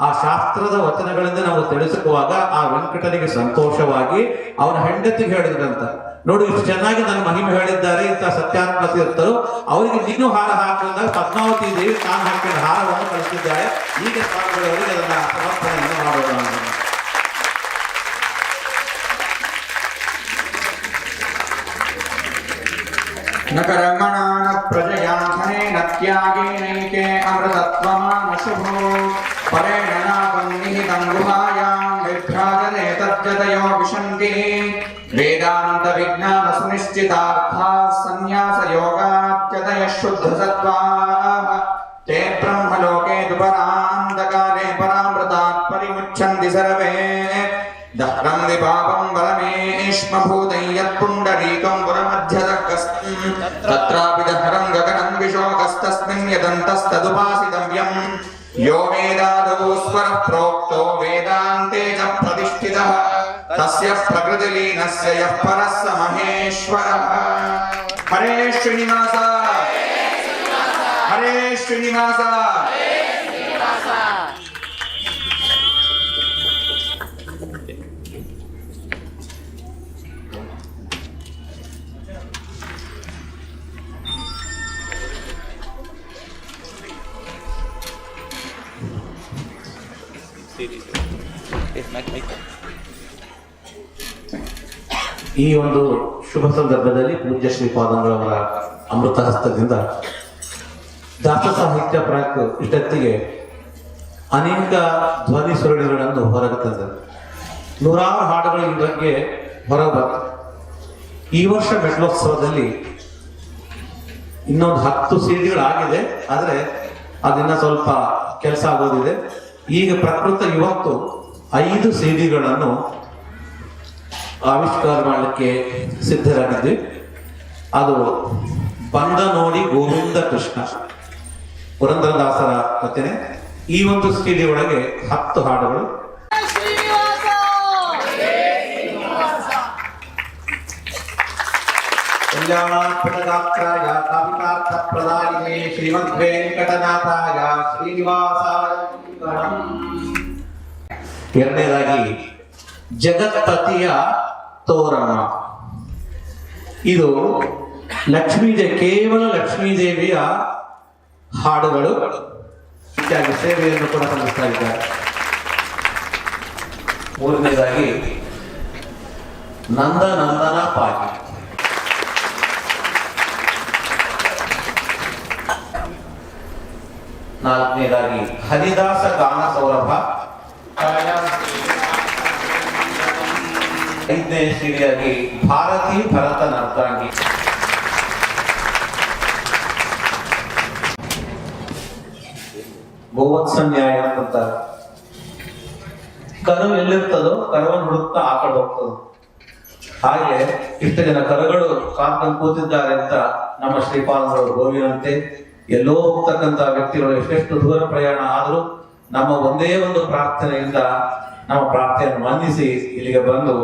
ಆ ಶಾಸ್ತ್ರದ ವಚನಗಳಿಂದ ನಾವು ತಿಳಿಸುವಾಗ ಆ ವೆಂಕಟನಿಗೆ ಸಂತೋಷವಾಗಿ ಅವನ ಹೆಂಡತಿಗೆ ಹೇಳಿದ್ರಂತ, ನೋಡಿ ಇಷ್ಟು ಚೆನ್ನಾಗಿ ನನ್ನ ಮಹಿಮೆ ಹೇಳಿದ್ದಾರೆ ಇಂಥ ಸತ್ಯಾತ್ಮ ತೀರ್ಥರು, ಅವರಿಗೆ ನೀನು ಹಾರ ಹಾಕಿದಾಗ ಪದ್ಮಾವತಿ ದೇವಿ ತಾನು ಹಾಕಿದ ಹಾರವನ್ನು ಕಳಿಸಿದ್ದಾರೆ. ಈಗ ಸ್ವಾಮಿಗಳವರಿಗೆ ಅದನ್ನ ಸಮರ್ಪಣೆಯನ್ನು ಮಾಡೋಣ. ನ ಕರ್ಮಣಾನ ಪ್ರಜಯಾ ಧನೇನ ತ್ಯಾಗೇನೈಕೆ ಅಮೃತತ್ವಮಾನಶುಭೋ ಪರೇಣ ನಾಪಂ ನಿಹಿತಂ ಗುಹಾಯಾಂ ವಿಭ್ರಾಜನೆ ತಜ್ಜತಯೋ ವಿಶಂತಿ ವೇದಾಂತ ವಿಜ್ಞಾನ ಸುನಿಶ್ಚಿತಾರ್ಥಾಃ ಸನ್ಯಾಸ ಯೋಗಾತ್ಯತಯಃ ಶುದ್ಧ ಸತ್ವಾಃ ತೇ ಬ್ರಹ್ಮಲೋಕೆ ದುಪರಾಂತಕಾಲೇ ಪರಾಮೃತಾತ್ ಪರಿಮುಚ್ಛಂತಿ ಸರ್ವೇ ದಹ್ರಂ ವಿಪಾಪಂ ಬಲಮೇಷ್ಮ ಭೂತೈ ಯತ್ಪುಂಡರೀಕಂ ಪುರಮಧ್ಯದಕ್ಕಸ್ಮಿಂ ತತ್ರಾಪಿ ದಹ್ರಂ ಗಗನಂ ವಿಶೋಕಸ್ತಸ್ಮಿನ್ ಯದಂತಸ್ತದುಪಾಸಿತವ್ಯಂ ಯೋ ವೇದಾದೌ ಸ್ವರಃ ಪ್ರೋಕ್ತೋ ವೇದಾಂತೆ ಚ ಪ್ರತಿಷ್ಠಿತಃ ತಸ್ಯ ಪ್ರಕೃತಿಲೀನಸ್ಯ ಯಃ ಪರಃ ಸ ಮಹೇಶ್ವರಃ. ಹರೇ ಶ್ರೀನಿವಾಸ, ಹರೇ ಶ್ರೀನಿವಾಸ. ಈ ಒಂದು ಶುಭ ಸಂದರ್ಭದಲ್ಲಿ ಪೂಜ್ಯ ಶ್ರೀಪಾದಂಗಳವರ ಅಮೃತ ಹಸ್ತದಿಂದ ದಾಸ ಸಾಹಿತ್ಯ ಪ್ರಾಕ್ ಇಷ್ಟೊತ್ತಿಗೆ ಅನೇಕ ಧ್ವನಿ ಸುರುಳಿಗಳನ್ನು ಹೊರಗೆ ತಂದರು. ನೂರಾರು ಹಾಡುಗಳು ಈ ಬಗ್ಗೆ ಹೊರಗೆ ಬಂತು. ಈ ವರ್ಷ ಮೆಟ್ಲೋತ್ಸವದಲ್ಲಿ ಇನ್ನೊಂದು 10 ಸಿಡಿಗಳಾಗಿದೆ, ಆದರೆ ಅದನ್ನ ಸ್ವಲ್ಪ ಕೆಲಸ ಆಗೋದಿದೆ. ಈಗ ಪ್ರಕೃತ ಇವತ್ತು 5 ಸಿಡಿಗಳನ್ನು ಆವಿಷ್ಕಾರ ಮಾಡಲಿಕ್ಕೆ ಸಿದ್ಧರಾಗಿದ್ವಿ. ಅದು ಬಂದ ನೋಡಿ ಗೋವಿಂದ ಕೃಷ್ಣ ಪುರಂದರದಾಸರ ರಚನೆ. ಈ ಒಂದು ಸಿಡಿ ಒಳಗೆ 10 ಹಾಡುಗಳು. ಕಲ್ಯಾಣಾತ್ಮಕಗಾತ್ರಾಯ ಕಾಮಿತಾರ್ಥಪ್ರದಾಯಿನೇ ಶ್ರೀಮದ್ವೆಂಕಟನಾಥಾಯ ಶ್ರೀನಿವಾಸಾಯ ಮಂಗಳಂ. ಎರಡನೇದಾಗಿ ಜಗತ್ಪತಿಯ ತೋರಣ. ಇದು ಕೇವಲ ಲಕ್ಷ್ಮೀದೇವಿಯ ಹಾಡುಗಳು. ಹೆಚ್ಚಾಗಿ ಸೇವೆಯನ್ನು ಕೂಡ ಸಲ್ಲಿಸ್ತಾ ಇದ್ದಾರೆ. ಮೂರನೇದಾಗಿ ನಂದನಂದನ ಪಾಗಿ. ನಾಲ್ಕನೇದಾಗಿ ಹರಿದಾಸ ಗಾನ ಸೌರಭ. ಐದನೇ ಶ್ರೀಯಾಗಿ ಭಾರತಿ ಭರತ ನರ್ತಾಂಗಿ. ಗೋವತ್ಸ ನ್ಯಾಯ ಅಂತಾರೆ. ಕರು ಎಲ್ಲಿರ್ತದೋ ಕರುವನ್ನು ಹುಡುಕ್ತಾ ಆ ಕಡೆ ಹೋಗ್ತದೆ. ಹಾಗೆ ಇಷ್ಟು ಜನ ಕರುಗಳು ಕಾದ್ಕೊಂಡು ಕೂತಿದ್ದಾರೆ ಅಂತ ನಮ್ಮ ಶ್ರೀಪಾದಂಗಳು ಗೋವಿನಂತೆ ಎಲ್ಲೋ ಹೋಗ್ತಕ್ಕಂಥ ವ್ಯಕ್ತಿಗಳು ಎಷ್ಟೆಷ್ಟು ದೂರ ಪ್ರಯಾಣ ಆದರೂ ನಮ್ಮ ಒಂದೇ ಒಂದು ಪ್ರಾರ್ಥನೆಯಿಂದ ನಮ್ಮ ಪ್ರಾರ್ಥನೆಯನ್ನು ಮನ್ನಿಸಿ ಇಲ್ಲಿಗೆ ಬಂದು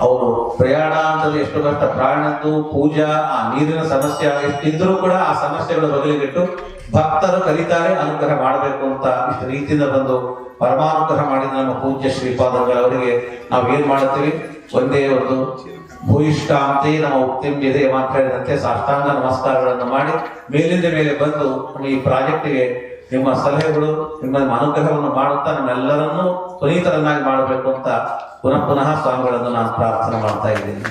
ಅವರು ಪ್ರಯಾಣ ಅಂತಂದ್ರೆ ಎಷ್ಟು ಕಷ್ಟ, ಪ್ರಾಣದ್ದು ಪೂಜಾ, ಆ ನೀರಿನ ಸಮಸ್ಯೆ ಎಷ್ಟಿದ್ರೂ ಕೂಡ ಆ ಸಮಸ್ಯೆಗಳು ಬದಲಿಗಿಟ್ಟು ಭಕ್ತರು ಕರೀತಾರೆ ಅನುಗ್ರಹ ಮಾಡಬೇಕು ಅಂತ ಇಷ್ಟು ರೀತಿಯಿಂದ ಬಂದು ಪರಮಾನುಗ್ರಹ ಮಾಡಿದ ನಮ್ಮ ಪೂಜ್ಯ ಶ್ರೀಪಾದಂಗಳವರಿಗೆ ನಾವು ಏನ್ ಮಾಡುತ್ತೀವಿ, ಒಂದೇ ಒಂದು ಭೂಯಿಷ್ಠಾಂತೆ ನಮ್ಮ ಉಕ್ತಿಂಬಿದೆ ಮಾತ್ರ ಹೇಳಿದಂತೆ ಸಾಷ್ಟಾಂಗ ನಮಸ್ಕಾರಗಳನ್ನು ಮಾಡಿ ಮೇಲಿಂದ ಮೇಲೆ ಬಂದು ಈ ಪ್ರಾಜೆಕ್ಟಿಗೆ ನಿಮ್ಮ ಸಲಹೆಗಳು, ನಿಮ್ಮ ಅನುಗ್ರಹವನ್ನು ಮಾಡುತ್ತಾ ನಮ್ಮೆಲ್ಲರನ್ನೂ ಪುನೀತರನ್ನಾಗಿ ಮಾಡಬೇಕು ಅಂತ ಪುನಃ ಸ್ವಾಮಿಗಳನ್ನು ನಾನು ಪ್ರಾರ್ಥನೆ ಮಾಡ್ತಾ ಇದ್ದೀನಿ.